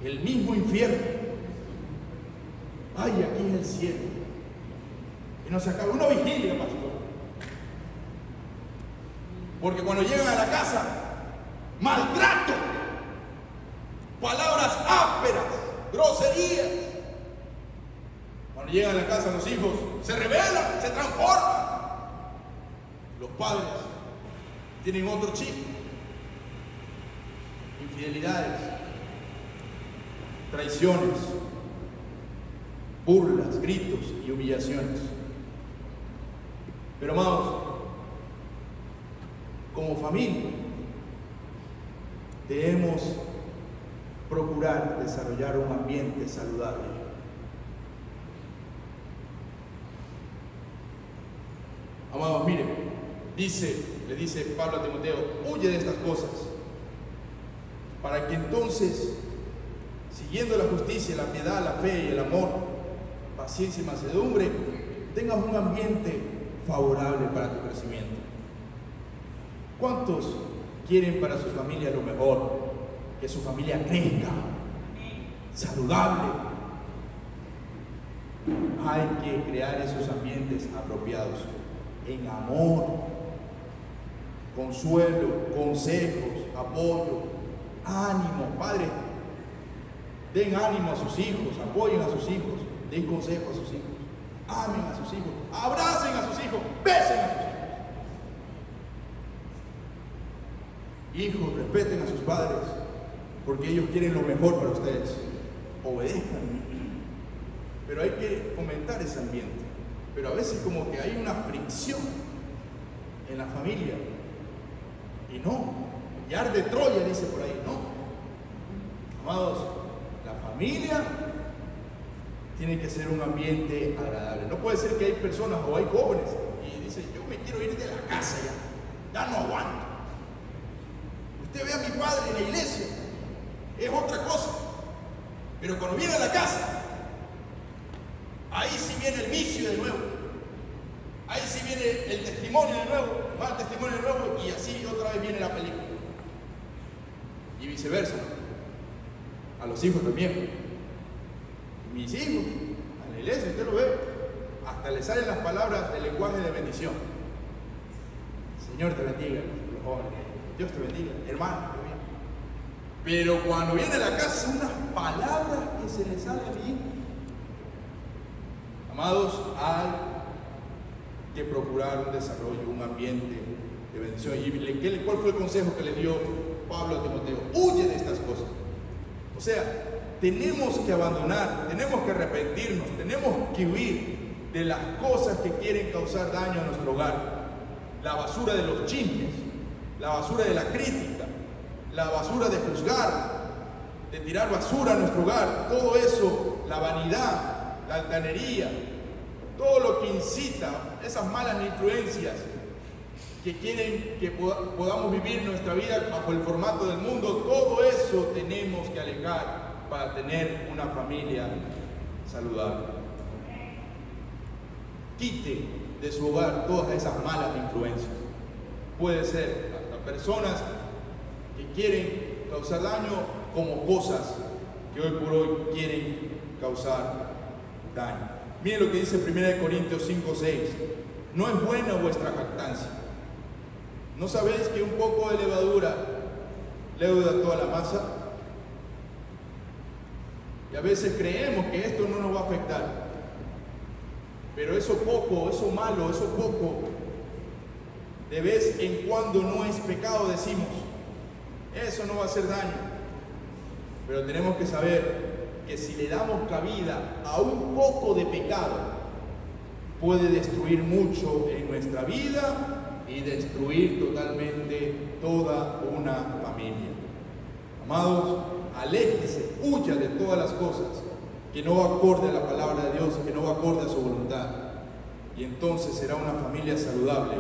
el mismo infierno. Ay, aquí es el cielo. Y no se acaba una vigilia, pastor. Porque cuando llegan a la casa, maltrato, palabras ásperas, groserías. Cuando llegan a la casa los hijos, se rebelan, se transforman. Los padres tienen otro chip. Infidelidades, traiciones, burlas, gritos y humillaciones. Pero amados, como familia, debemos procurar desarrollar un ambiente saludable. Amados, miren, le dice Pablo a Timoteo, huye de estas cosas, para que entonces, siguiendo la justicia, la piedad, la fe y el amor, paciencia y mansedumbre, tengas un ambiente favorable para tu crecimiento. ¿Cuántos quieren para su familia lo mejor? Que su familia crezca, saludable. Hay que crear esos ambientes apropiados, en amor, consuelo, consejos, apoyo, ánimo. Padre, den ánimo a sus hijos, apoyen a sus hijos, den consejo a sus hijos, amen a sus hijos, abracen a sus hijos, besen a sus hijos. Hijos, respeten a sus padres, porque ellos quieren lo mejor para ustedes. Obedezcan. Pero hay que fomentar ese ambiente. Pero a veces como que hay una fricción en la familia. Y no, y arde Troya, dice por ahí, no. Amados, la familia tiene que ser un ambiente agradable. No puede ser que hay personas o hay jóvenes y dicen, yo me quiero ir de la casa ya no aguanto. Usted ve a mi padre en la iglesia, es otra cosa. Pero cuando viene a la casa, ahí sí viene el vicio de nuevo. Ahí sí viene el testimonio de nuevo, mal testimonio de nuevo, y así otra vez viene la película. Y viceversa. A los hijos también. Mis hijos, a la iglesia, usted lo ve, hasta le salen las palabras del lenguaje de bendición. Señor te bendiga, los jóvenes. Dios te bendiga, hermano. Pero cuando viene a la casa son unas palabras que se le salen bien. Amados, hay que procurar un desarrollo, un ambiente de bendición. ¿Y cuál fue el consejo que le dio Pablo a Timoteo? Huye de estas cosas. O sea, tenemos que abandonar, tenemos que arrepentirnos, tenemos que huir de las cosas que quieren causar daño a nuestro hogar. La basura de los chismes, la basura de la crítica, la basura de juzgar, de tirar basura a nuestro hogar, todo eso, la vanidad, la altanería, todo lo que incita, esas malas influencias que quieren que podamos vivir nuestra vida bajo el formato del mundo, todo eso tenemos que alejar para tener una familia saludable. Quite de su hogar todas esas malas influencias. puede ser hasta personas que quieren causar daño, como cosas que hoy por hoy quieren causar daño. Miren lo que dice 1 Corintios 5:6. No es buena vuestra jactancia. ¿No sabéis que un poco de levadura leuda toda la masa? Y a veces creemos que esto no nos va a afectar. Pero eso poco, eso malo, eso poco, de vez en cuando no es pecado, decimos. Eso no va a hacer daño. Pero tenemos que saber que si le damos cabida a un poco de pecado, puede destruir mucho en nuestra vida y destruir totalmente toda una familia. Amados, aléjese, huya de todas las cosas que no va acorde a la palabra de Dios, que no va acorde a su voluntad. Y entonces será una familia saludable,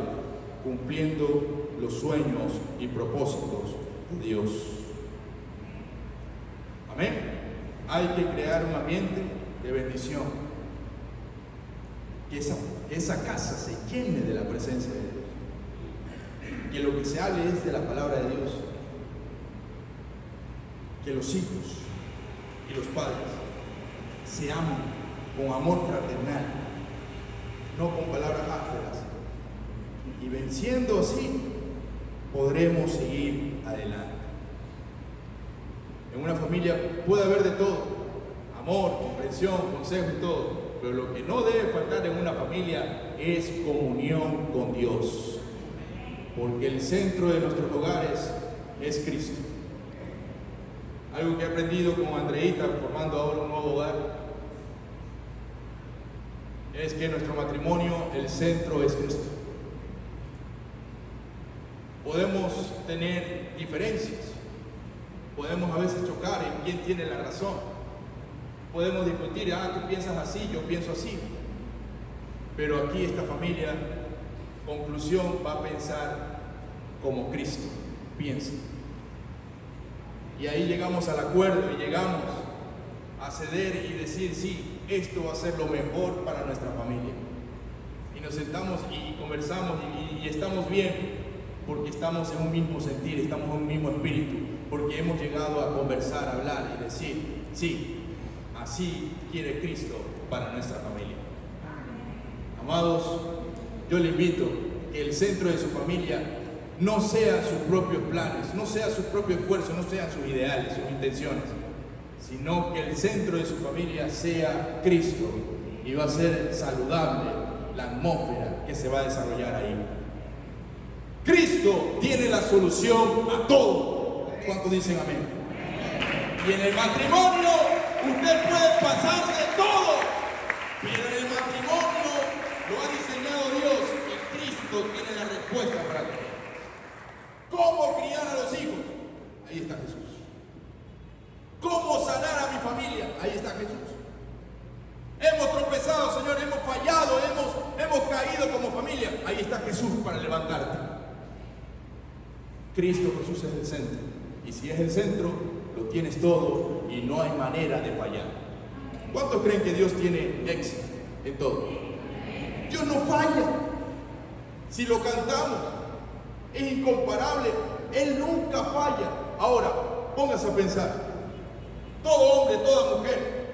cumpliendo los sueños y propósitos de Dios. Amén. Hay que crear un ambiente de bendición. Que esa casa se llene de la presencia de Dios. Que lo que se hable es de la palabra de Dios. Que los hijos y los padres se amen con amor fraternal, no con palabras ásperas. Y venciendo así, podremos seguir adelante. En una familia puede haber de todo: amor, comprensión, consejo y todo. Pero lo que no debe faltar en una familia es comunión con Dios. Porque el centro de nuestros hogares es Cristo. Algo que he aprendido con Andreita, formando ahora un nuevo hogar, es que en nuestro matrimonio el centro es Cristo. Podemos tener diferencias, podemos a veces chocar en quién tiene la razón, podemos discutir, tú piensas así, yo pienso así, pero aquí esta familia, conclusión, va a pensar como Cristo piensa. Y ahí llegamos al acuerdo y llegamos a ceder y decir, sí, esto va a ser lo mejor para nuestra familia. Y nos sentamos y conversamos y estamos bien, porque estamos en un mismo sentir, estamos en un mismo espíritu, porque hemos llegado a conversar, a hablar y decir, sí, así quiere Cristo para nuestra familia. Amados, yo le invito que el centro de su familia no sean sus propios planes, no sea su propio esfuerzo, no sean sus ideales, sus intenciones, sino que el centro de su familia sea Cristo, y va a ser saludable la atmósfera que se va a desarrollar ahí. Cristo tiene la solución a todo. ¿Cuántos dicen amén? Y en el matrimonio usted puede pasar de todo, pero en el matrimonio lo ha diseñado Dios y Cristo tiene la respuesta para todo. ¿Cómo criar a los hijos? Ahí está Jesús. ¿Cómo sanar a mi familia? Ahí está Jesús. Hemos tropezado, Señor, hemos fallado, hemos caído como familia. Ahí está Jesús para levantarte. Cristo Jesús es el centro. Y si es el centro, lo tienes todo y no hay manera de fallar. ¿Cuántos creen que Dios tiene éxito en todo? Dios no falla. Si lo cantamos, es incomparable. Él nunca falla. Ahora, póngase a pensar. Todo hombre, toda mujer,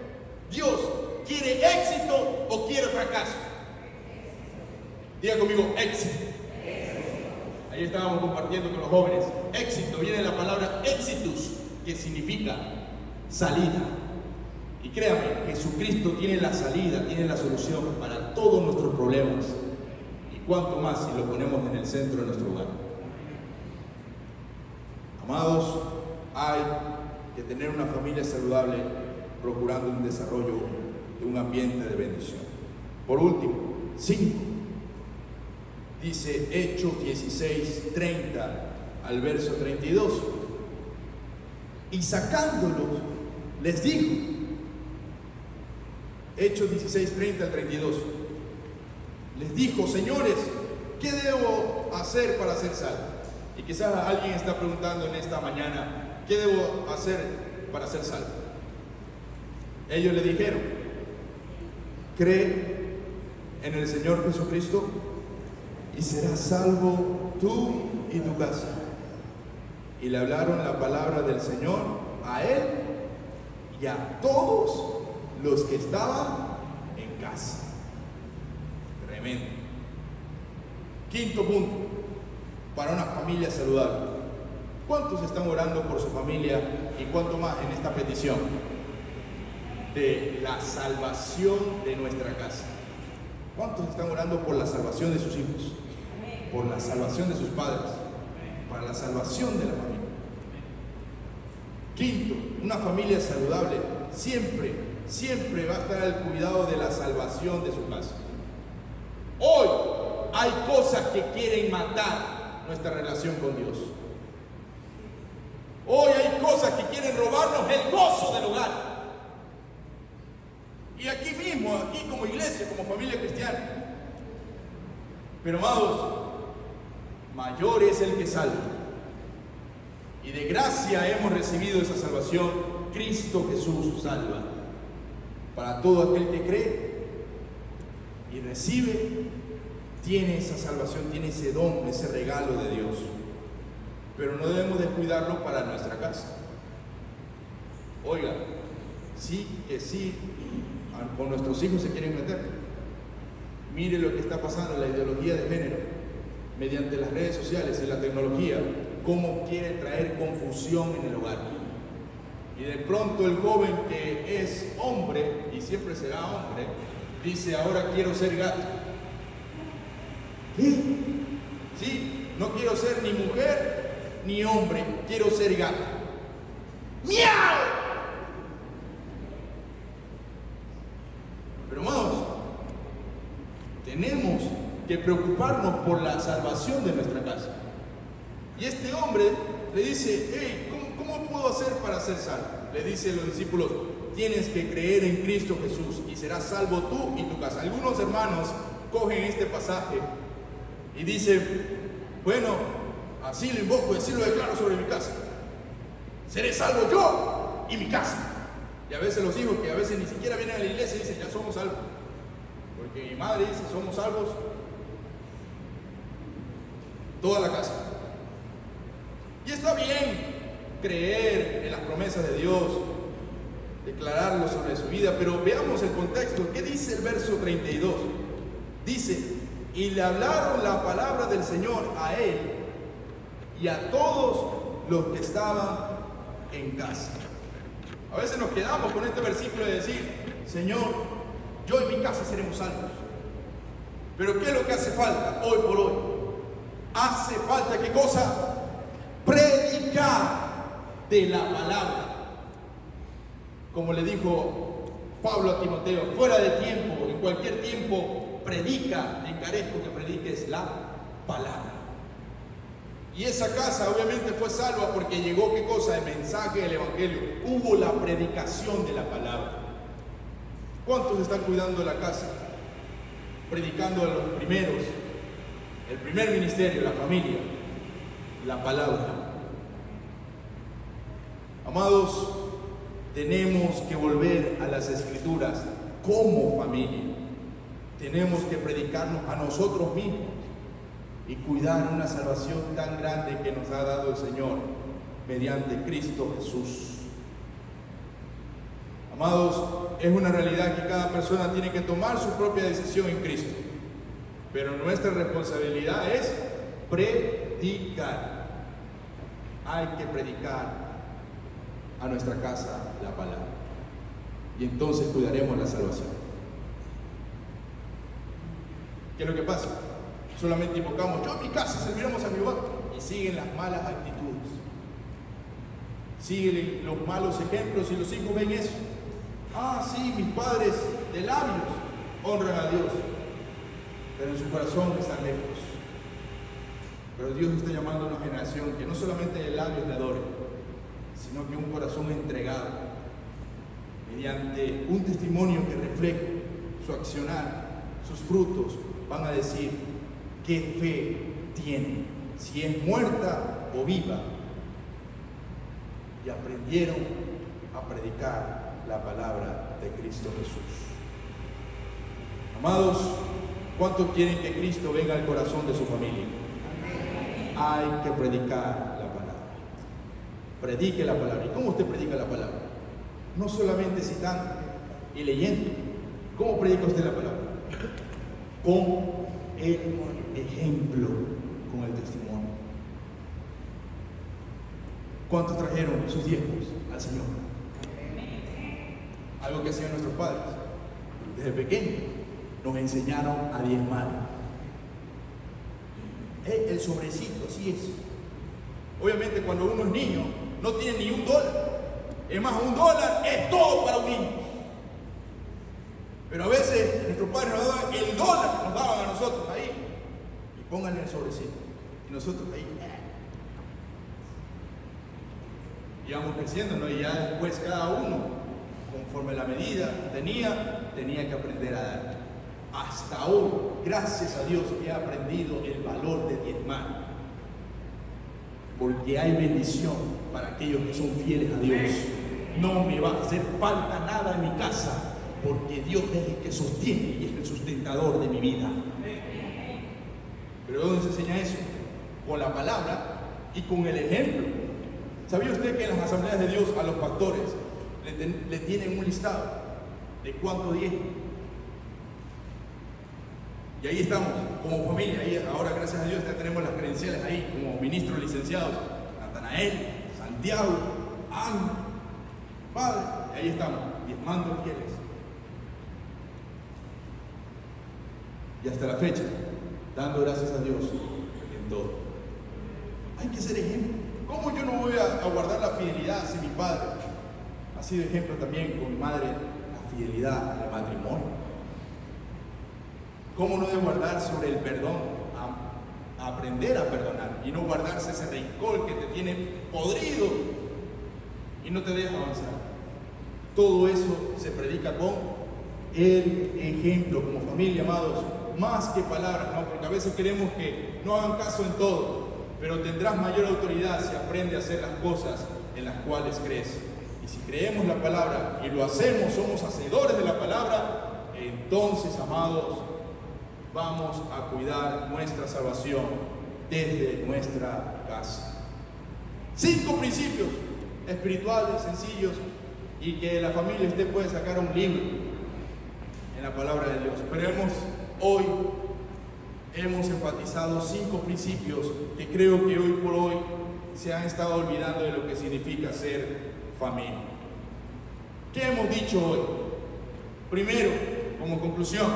Dios quiere éxito o quiere fracaso. Diga conmigo, éxito. Ahí estábamos compartiendo con los jóvenes. Éxito viene de la palabra exitus, que significa salida. Y créanme, Jesucristo tiene la salida, tiene la solución para todos nuestros problemas. Y cuánto más si lo ponemos en el centro de nuestro hogar. Amados, hay que tener una familia saludable, procurando un desarrollo de un ambiente de bendición. Por último, 5. Dice Hechos 16:30 al verso 32. Y sacándolos, les dijo, Hechos 16:30 al 32, les dijo, señores, ¿qué debo hacer para ser salvo? Y quizás alguien está preguntando en esta mañana, ¿qué debo hacer para ser salvo? Ellos le dijeron, cree en el Señor Jesucristo y serás salvo tú y tu casa. Y le hablaron la palabra del Señor a él y a todos los que estaban en casa. Tremendo. Quinto punto, para una familia saludable. ¿Cuántos están orando por su familia y cuánto más en esta petición de la salvación de nuestra casa? ¿Cuántos están orando por la salvación de sus hijos? Por la salvación de sus padres, para la salvación de la familia. Quinto, una familia saludable siempre va a estar al cuidado de la salvación de su casa. Hoy hay cosas que quieren matar nuestra relación con Dios. Hoy hay cosas que quieren robarnos el gozo del hogar. Y aquí mismo, aquí como iglesia, como familia cristiana. Pero amados, mayor es el que salva. Y de gracia hemos recibido esa salvación. Cristo Jesús salva. Para todo aquel que cree y recibe, tiene esa salvación, tiene ese don, ese regalo de Dios. Pero no debemos descuidarlo para nuestra casa. Oiga, sí, con nuestros hijos se quieren meter. Mire lo que está pasando, la ideología de género, mediante las redes sociales y la tecnología, cómo quiere traer confusión en el hogar. Y de pronto el joven que es hombre, y siempre será hombre, dice, ahora quiero ser gato. ¿Qué? Sí, no quiero ser ni mujer ni hombre, quiero ser gato. ¡Miau! Pero hermanos, tenemos que preocuparnos por la salvación de nuestra casa. Y este hombre le dice, hey, ¿cómo puedo hacer para ser salvo? Le dice a los discípulos, tienes que creer en Cristo Jesús y serás salvo tú y tu casa. Algunos hermanos cogen este pasaje y dicen, bueno, así lo invoco y así lo declaro sobre mi casa. Seré salvo yo y mi casa. Y a veces los hijos que a veces ni siquiera vienen a la iglesia dicen, ya somos salvos. Porque mi madre dice, somos salvos toda la casa. Y está bien creer en las promesas de Dios, declararlo sobre su vida, pero veamos el contexto. ¿Qué dice el verso 32? Dice, y le hablaron la palabra del Señor a él y a todos los que estaban en casa. A veces nos quedamos con este versículo de decir, Señor, yo y mi casa seremos salvos. Pero ¿qué es lo que hace falta hoy por hoy? Hace falta, ¿qué cosa? Predicar de la palabra. Como le dijo Pablo a Timoteo, fuera de tiempo, en cualquier tiempo, predica, te encarezco que prediques la palabra. Y esa casa obviamente fue salva porque llegó, ¿qué cosa? El mensaje del evangelio. Hubo la predicación de la palabra. ¿Cuántos están cuidando la casa? Predicando a los primeros, el primer ministerio, la familia, la palabra. Amados, tenemos que volver a las escrituras como familia. Tenemos que predicarnos a nosotros mismos y cuidar una salvación tan grande que nos ha dado el Señor mediante Cristo Jesús. Amados, es una realidad que cada persona tiene que tomar su propia decisión en Cristo, pero nuestra responsabilidad es predicar. Hay que predicar a nuestra casa la palabra y entonces cuidaremos la salvación. ¿Qué es lo que pasa? Solamente invocamos, yo en mi casa serviremos a mi hogar, y siguen las malas actitudes, siguen los malos ejemplos y los hijos ven eso. Ah, sí, mis padres de labios honran a Dios, pero en su corazón están lejos. Pero Dios está llamando a una generación que no solamente de labios le adore, sino que un corazón entregado, mediante un testimonio que refleje su accionar, sus frutos, van a decir qué fe tiene, si es muerta o viva. Y aprendieron a predicar la palabra de Cristo Jesús. Amados, ¿Cuántos quieren que Cristo venga al corazón de su familia? Hay que predicar la palabra. Predique la palabra. ¿Y cómo usted predica la palabra? No solamente citando y leyendo. ¿Cómo predica usted la palabra? Con el ejemplo, con el testimonio. ¿Cuántos trajeron sus diezmos al Señor? Algo que hacían nuestros padres. Desde pequeños nos enseñaron a diezmar. El sobrecito, así es. Obviamente cuando uno es niño, no tiene ni $1. Es más, $1 es todo para un niño. Pero a veces nuestros padres nos daban el dólar, nos daban a nosotros ahí. Y pónganle el sobrecito. Y nosotros ahí. Íbamos creciendo, ¿no? Y ya después cada uno, conforme la medida tenía que aprender a dar. Hasta hoy, gracias a Dios, he aprendido el valor de diezmar. Porque hay bendición para aquellos que son fieles a Dios. No me va a hacer falta nada en mi casa, porque Dios es el que sostiene y es el sustentador de mi vida. Pero ¿dónde se enseña eso? Con la palabra y con el ejemplo. ¿Sabía usted que en las asambleas de Dios a los pastores le tienen un listado de cuánto diezmo? Y ahí estamos, como familia, ahí ahora gracias a Dios ya tenemos las credenciales ahí, como ministros licenciados, Natanael, Santiago, Ana, Padre, y ahí estamos, diezmando fieles. Y hasta la fecha, dando gracias a Dios en todo. Hay que ser ejemplo. ¿Cómo yo no voy a guardar la fidelidad si mi padre ha sido ejemplo también con mi madre, la fidelidad al matrimonio? ¿Cómo no de guardar sobre el perdón? A aprender a perdonar y no guardarse ese rencor que te tiene podrido y no te deja avanzar. Todo eso se predica con el ejemplo como familia, amados, más que palabras, ¿no? Porque a veces queremos que no hagan caso en todo, pero tendrás mayor autoridad si aprendes a hacer las cosas en las cuales crees. Y si creemos la palabra y lo hacemos, somos hacedores de la palabra, entonces, amados, vamos a cuidar nuestra salvación desde nuestra casa. 5 principios espirituales sencillos y que la familia usted puede sacar un libro en la palabra de Dios. Pero hoy hemos enfatizado 5 principios que creo que hoy por hoy se han estado olvidando de lo que significa ser familia. ¿Qué hemos dicho hoy? Primero, como conclusión,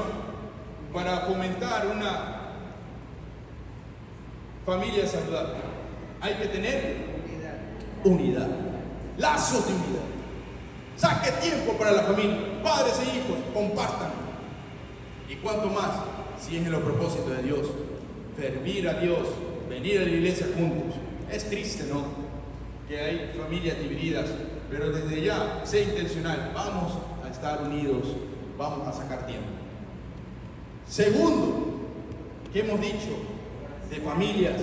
para fomentar una familia saludable, hay que tener unidad, lazos de unidad. Saque tiempo para la familia, padres e hijos, compartan. Y cuanto más, si es en los propósitos de Dios, servir a Dios, venir a la iglesia juntos. Es triste, ¿no? Que hay familias divididas, pero desde ya, sé intencional, vamos a estar unidos, vamos a sacar tiempo. Segundo, ¿qué hemos dicho de familias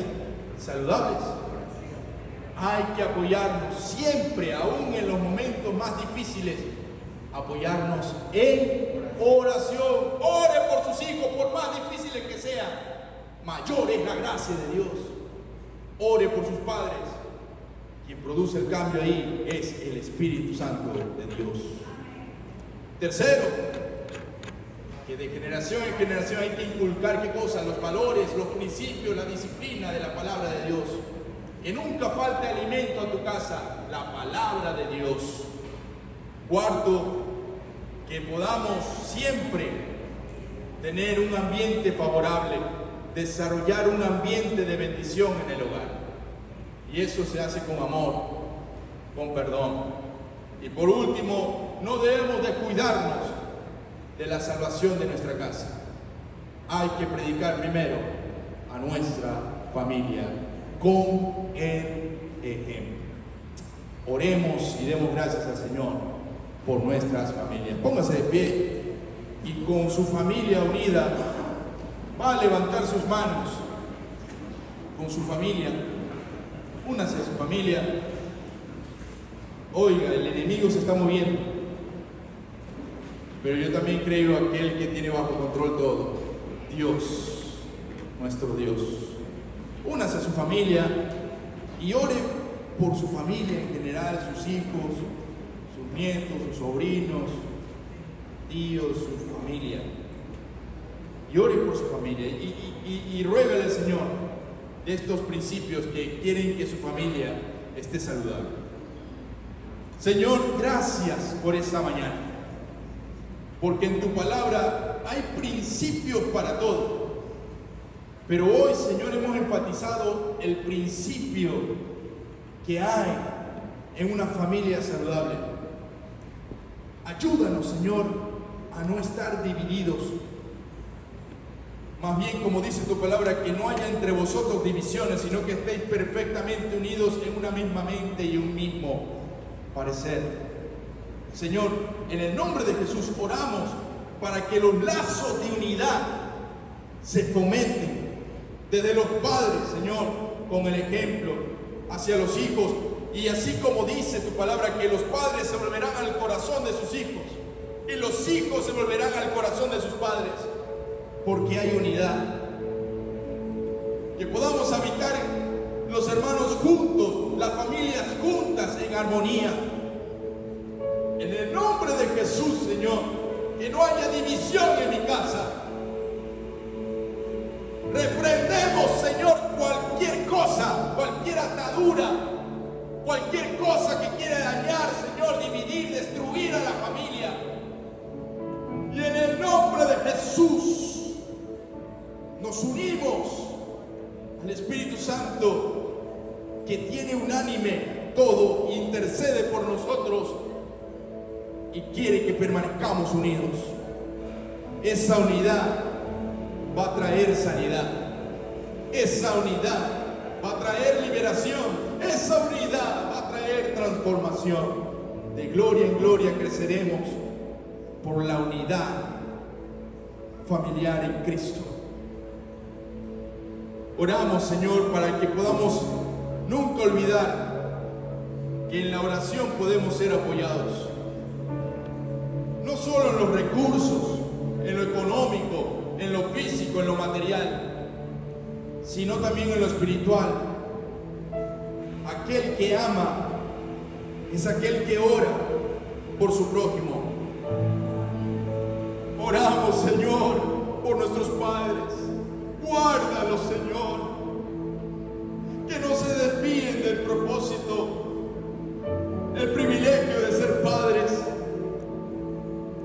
saludables? Hay que apoyarnos siempre, aún en los momentos más difíciles, apoyarnos en oración. Ore por sus hijos, por más difíciles que sean. Mayor es la gracia de Dios. Ore por sus padres. Quien produce el cambio ahí es el Espíritu Santo de Dios. Tercero, que de generación en generación hay que inculcar ¿qué cosa? Los valores, los principios, la disciplina de la palabra de Dios. Que nunca falte alimento a tu casa, la palabra de Dios. Cuarto, que podamos siempre tener un ambiente favorable, desarrollar un ambiente de bendición en el hogar. Y eso se hace con amor, con perdón. Y por último, no debemos descuidarnos de la salvación de nuestra casa. Hay que predicar primero a nuestra familia con el ejemplo. Oremos y demos gracias al Señor por nuestras familias. Póngase de pie y con su familia unida va a levantar sus manos con su familia. Únase a su familia. Oiga, el enemigo se está moviendo, pero yo también creo aquel que tiene bajo control todo. Dios, nuestro Dios. Únase a su familia y ore por su familia en general, sus hijos, sus nietos, sus sobrinos, tíos, su familia. Y ore por su familia y ruégale al Señor de estos principios que quieren que su familia esté saludable. Señor, gracias por esta mañana, porque en tu palabra hay principios para todo. Pero hoy, Señor, hemos enfatizado el principio que hay en una familia saludable. Ayúdanos, Señor, a no estar divididos. Más bien, como dice tu palabra, que no haya entre vosotros divisiones, sino que estéis perfectamente unidos en una misma mente y un mismo parecer. Señor, en el nombre de Jesús oramos para que los lazos de unidad se fomenten desde los padres, Señor, con el ejemplo hacia los hijos, y así como dice tu palabra, que los padres se volverán al corazón de sus hijos y los hijos se volverán al corazón de sus padres, porque hay unidad. Que podamos habitar los hermanos juntos, las familias juntas en armonía. En el nombre de Jesús, Señor, que no haya división en mi casa. Reprendemos, Señor, cualquier cosa, cualquier atadura, cualquier cosa que quiera dañar, Señor, dividir, destruir a la familia. Y en el nombre de Jesús nos unimos al Espíritu Santo, que tiene unánime todo, intercede por nosotros y quiere que permanezcamos unidos. Esa unidad va a traer sanidad. Esa unidad va a traer liberación. Esa unidad va a traer transformación. De gloria en gloria creceremos por la unidad familiar en Cristo. Oramos, Señor, para que podamos nunca olvidar que en la oración podemos ser apoyados. No solo en los recursos, en lo económico, en lo físico, en lo material, sino también en lo espiritual. Aquel que ama es aquel que ora por su prójimo. Oramos, Señor, por nuestros padres. Guárdalos, Señor, que no se desvíen del propósito, el privilegio de ser padres,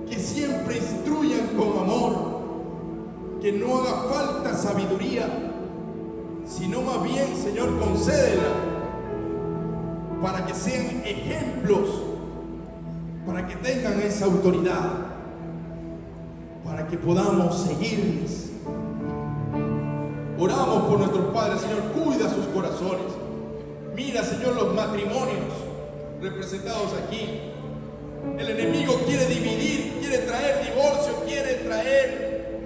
que siempre instruyan con amor, que no haga falta sabiduría, sino más bien, Señor, concédela para que sean ejemplos, para que tengan esa autoridad, para que podamos seguirles. Oramos por nuestros padres, Señor, cuida sus corazones. Mira, Señor, los matrimonios representados aquí. El enemigo quiere dividir, quiere traer divorcio, quiere traer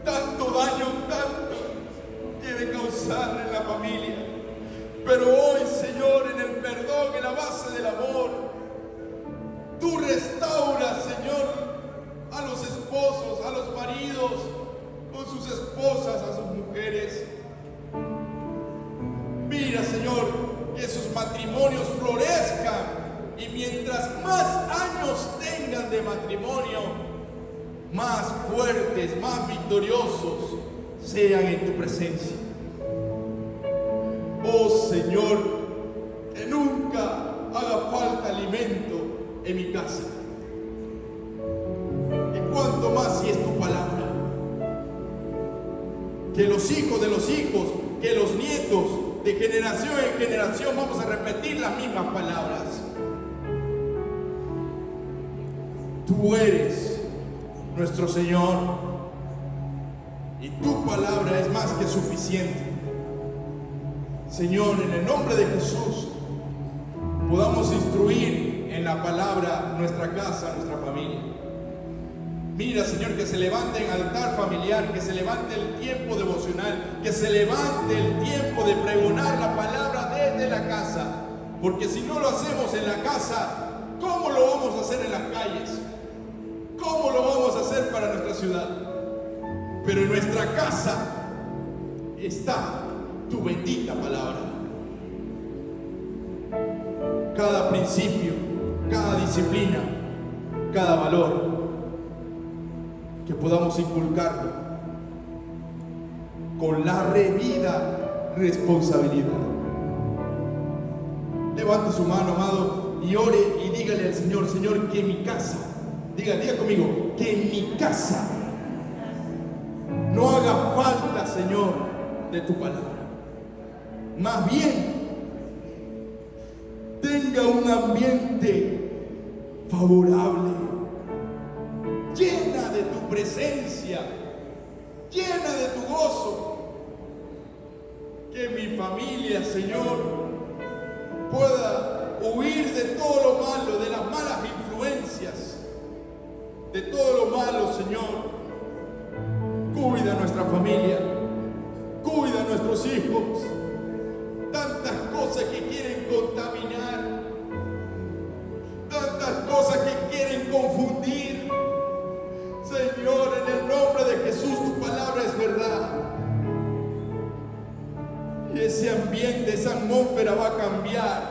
tanto daño, tanto quiere causar en la familia. Pero hoy, Señor, en el perdón, en la base del amor, tú restauras, Señor, a los esposos, a los maridos, con sus esposas, a sus mujeres. Mira, Señor, que sus matrimonios florezcan, y mientras más años tengan de matrimonio, más fuertes, más victoriosos sean en tu presencia. Oh Señor, que nunca haga falta alimento en mi casa. Y cuanto más si es tu palabra. Que los hijos de los hijos, que los nietos, de generación en generación, vamos a repetir las mismas palabras. Tú eres nuestro Señor y tu palabra es más que suficiente. Señor, en el nombre de Jesús, podamos instruir en la palabra nuestra casa, nuestra familia. Mira, Señor, que se levante el altar familiar, que se levante el tiempo devocional, que se levante el tiempo de pregonar la palabra desde la casa. Porque si no lo hacemos en la casa, ¿cómo lo vamos a hacer en las calles? ¿Cómo lo vamos a hacer para nuestra ciudad? pero en nuestra casa está tu bendita palabra. Cada principio, cada disciplina, cada valor, que podamos inculcarlo con la debida responsabilidad. Levante su mano, amado, y ore y dígale al Señor: Señor, que en mi casa, diga conmigo, que en mi casa no haga falta, Señor, de tu palabra. Más bien, tenga un ambiente favorable, llena de tu presencia, llena de tu gozo. Que mi familia, Señor, pueda huir de todo lo malo, de las malas influencias, de todo lo malo, Señor. Cuida a nuestra familia, cuida a nuestros hijos. Tantas cosas que quieren contaminar, tantas cosas que quieren confundir. Señor, en el nombre de Jesús, tu palabra es verdad. Y ese ambiente, esa atmósfera va a cambiar,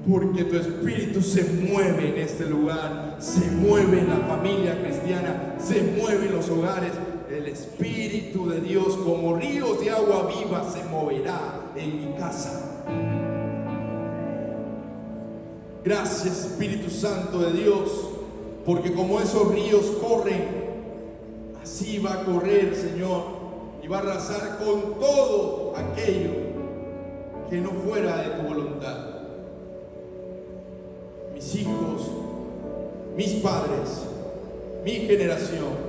porque tu espíritu se mueve en este lugar, se mueve en la familia cristiana, se mueve en los hogares. El Espíritu de Dios, como ríos de agua viva, se moverá en mi casa. Gracias, Espíritu Santo de Dios, porque como esos ríos corren, así va a correr, Señor, y va a arrasar con todo aquello que no fuera de tu voluntad. Mis hijos, mis padres, mi generación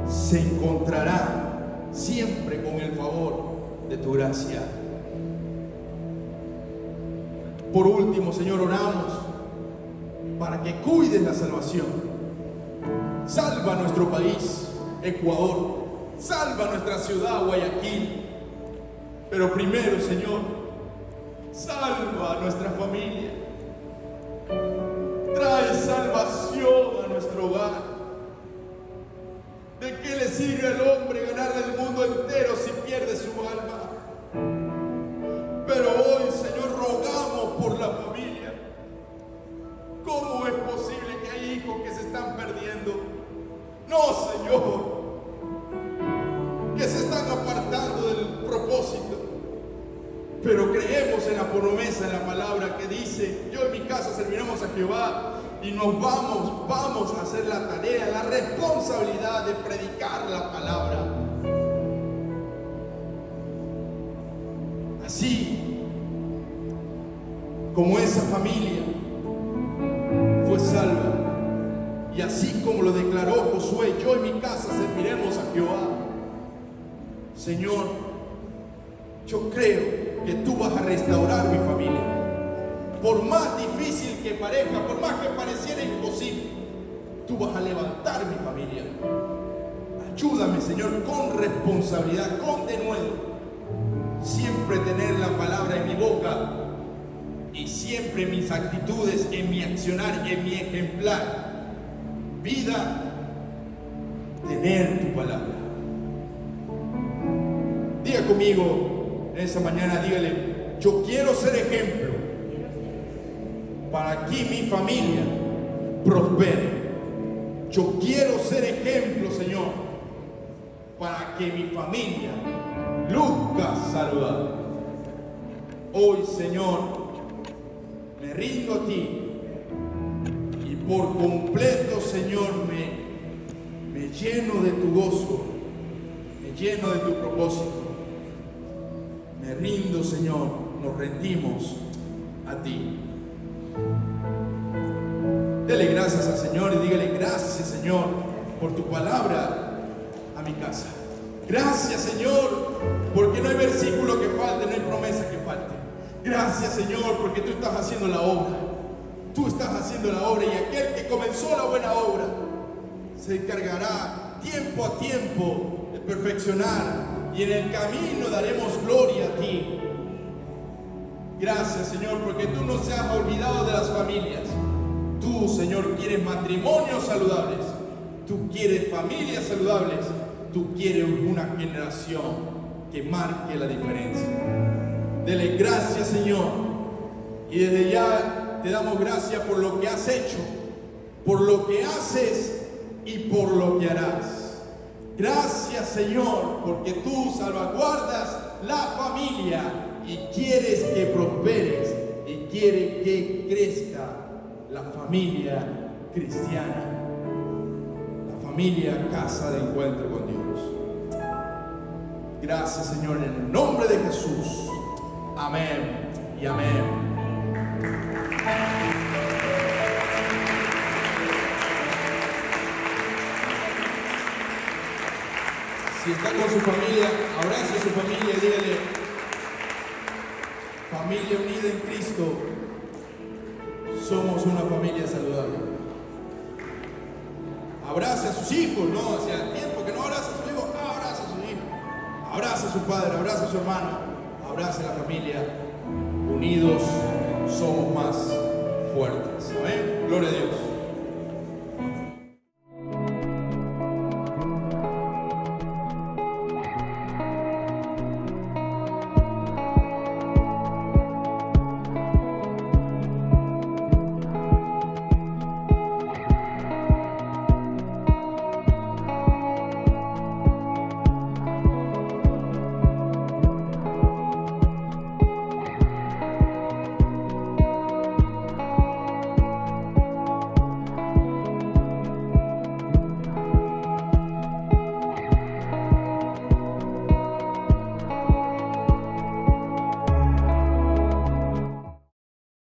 se encontrará siempre con el favor de tu gracia. Por último, Señor, oramos para que cuides la salvación. Salva nuestro país, Ecuador. Salva nuestra ciudad, Guayaquil. Pero primero, Señor, salva a nuestra familia. Trae salvación a nuestro hogar. ¿De qué le sirve al hombre ganar el mundo entero si pierde su alma? Pero hoy, Señor, rogamos por la familia. ¿Cómo es posible que hay hijos que se están perdiendo? No, Señor, que se están apartando del propósito. Pero creemos en la promesa, en la palabra que dice: yo en mi casa serviremos a Jehová. Y nos vamos a hacer la tarea, la responsabilidad de predicar la palabra. Así como esa familia fue salva, y así como lo declaró Josué: yo en mi casa serviremos a Jehová. Señor, yo creo que tú vas a restaurar mi familia. Por más difícil que parezca, por más que pareciera imposible, tú vas a levantar mi familia. Ayúdame, Señor, con responsabilidad, con denuedo, siempre tener la palabra en mi boca y siempre mis actitudes, en mi accionar, en mi ejemplar vida, tener tu palabra. Diga conmigo en esa mañana, dígale: yo quiero ser ejemplo para que mi familia prospere. Yo quiero ser ejemplo, Señor, para que mi familia luzca saludable. Hoy, Señor, me rindo a ti y por completo, Señor, me lleno de tu gozo, me lleno de tu propósito. Me rindo, Señor, nos rendimos a ti. Dele gracias al Señor y dígale: gracias, Señor, por tu palabra a mi casa. Gracias, Señor, porque no hay versículo que falte, no hay promesa que falte. Gracias, Señor, porque tú estás haciendo la obra. Tú estás haciendo la obra, y aquel que comenzó la buena obra se encargará tiempo a tiempo de perfeccionar, y en el camino daremos gloria a ti. Gracias, Señor, porque tú no se has olvidado de las familias. Tú, Señor, quieres matrimonios saludables. Tú quieres familias saludables. tú quieres una generación que marque la diferencia. Dele gracias, Señor. Y desde ya te damos gracias por lo que has hecho, por lo que haces y por lo que harás. Gracias, Señor, porque tú salvaguardas la familia y quieres que prosperes y quieres que crezca la familia cristiana, la familia casa de encuentro con Dios. Gracias, Señor, en el nombre de Jesús. Amén y amén. Si está con su familia, abrace a su familia y dígale: familia unida en Cristo, somos una familia saludable. Abrace a sus hijos, ¿no? Hacía tiempo que no abraza a sus hijos, abrace a sus hijos. Abrace a su padre, abrace a su hermano, abrace a la familia. Unidos somos más fuertes. Amén. Gloria a Dios.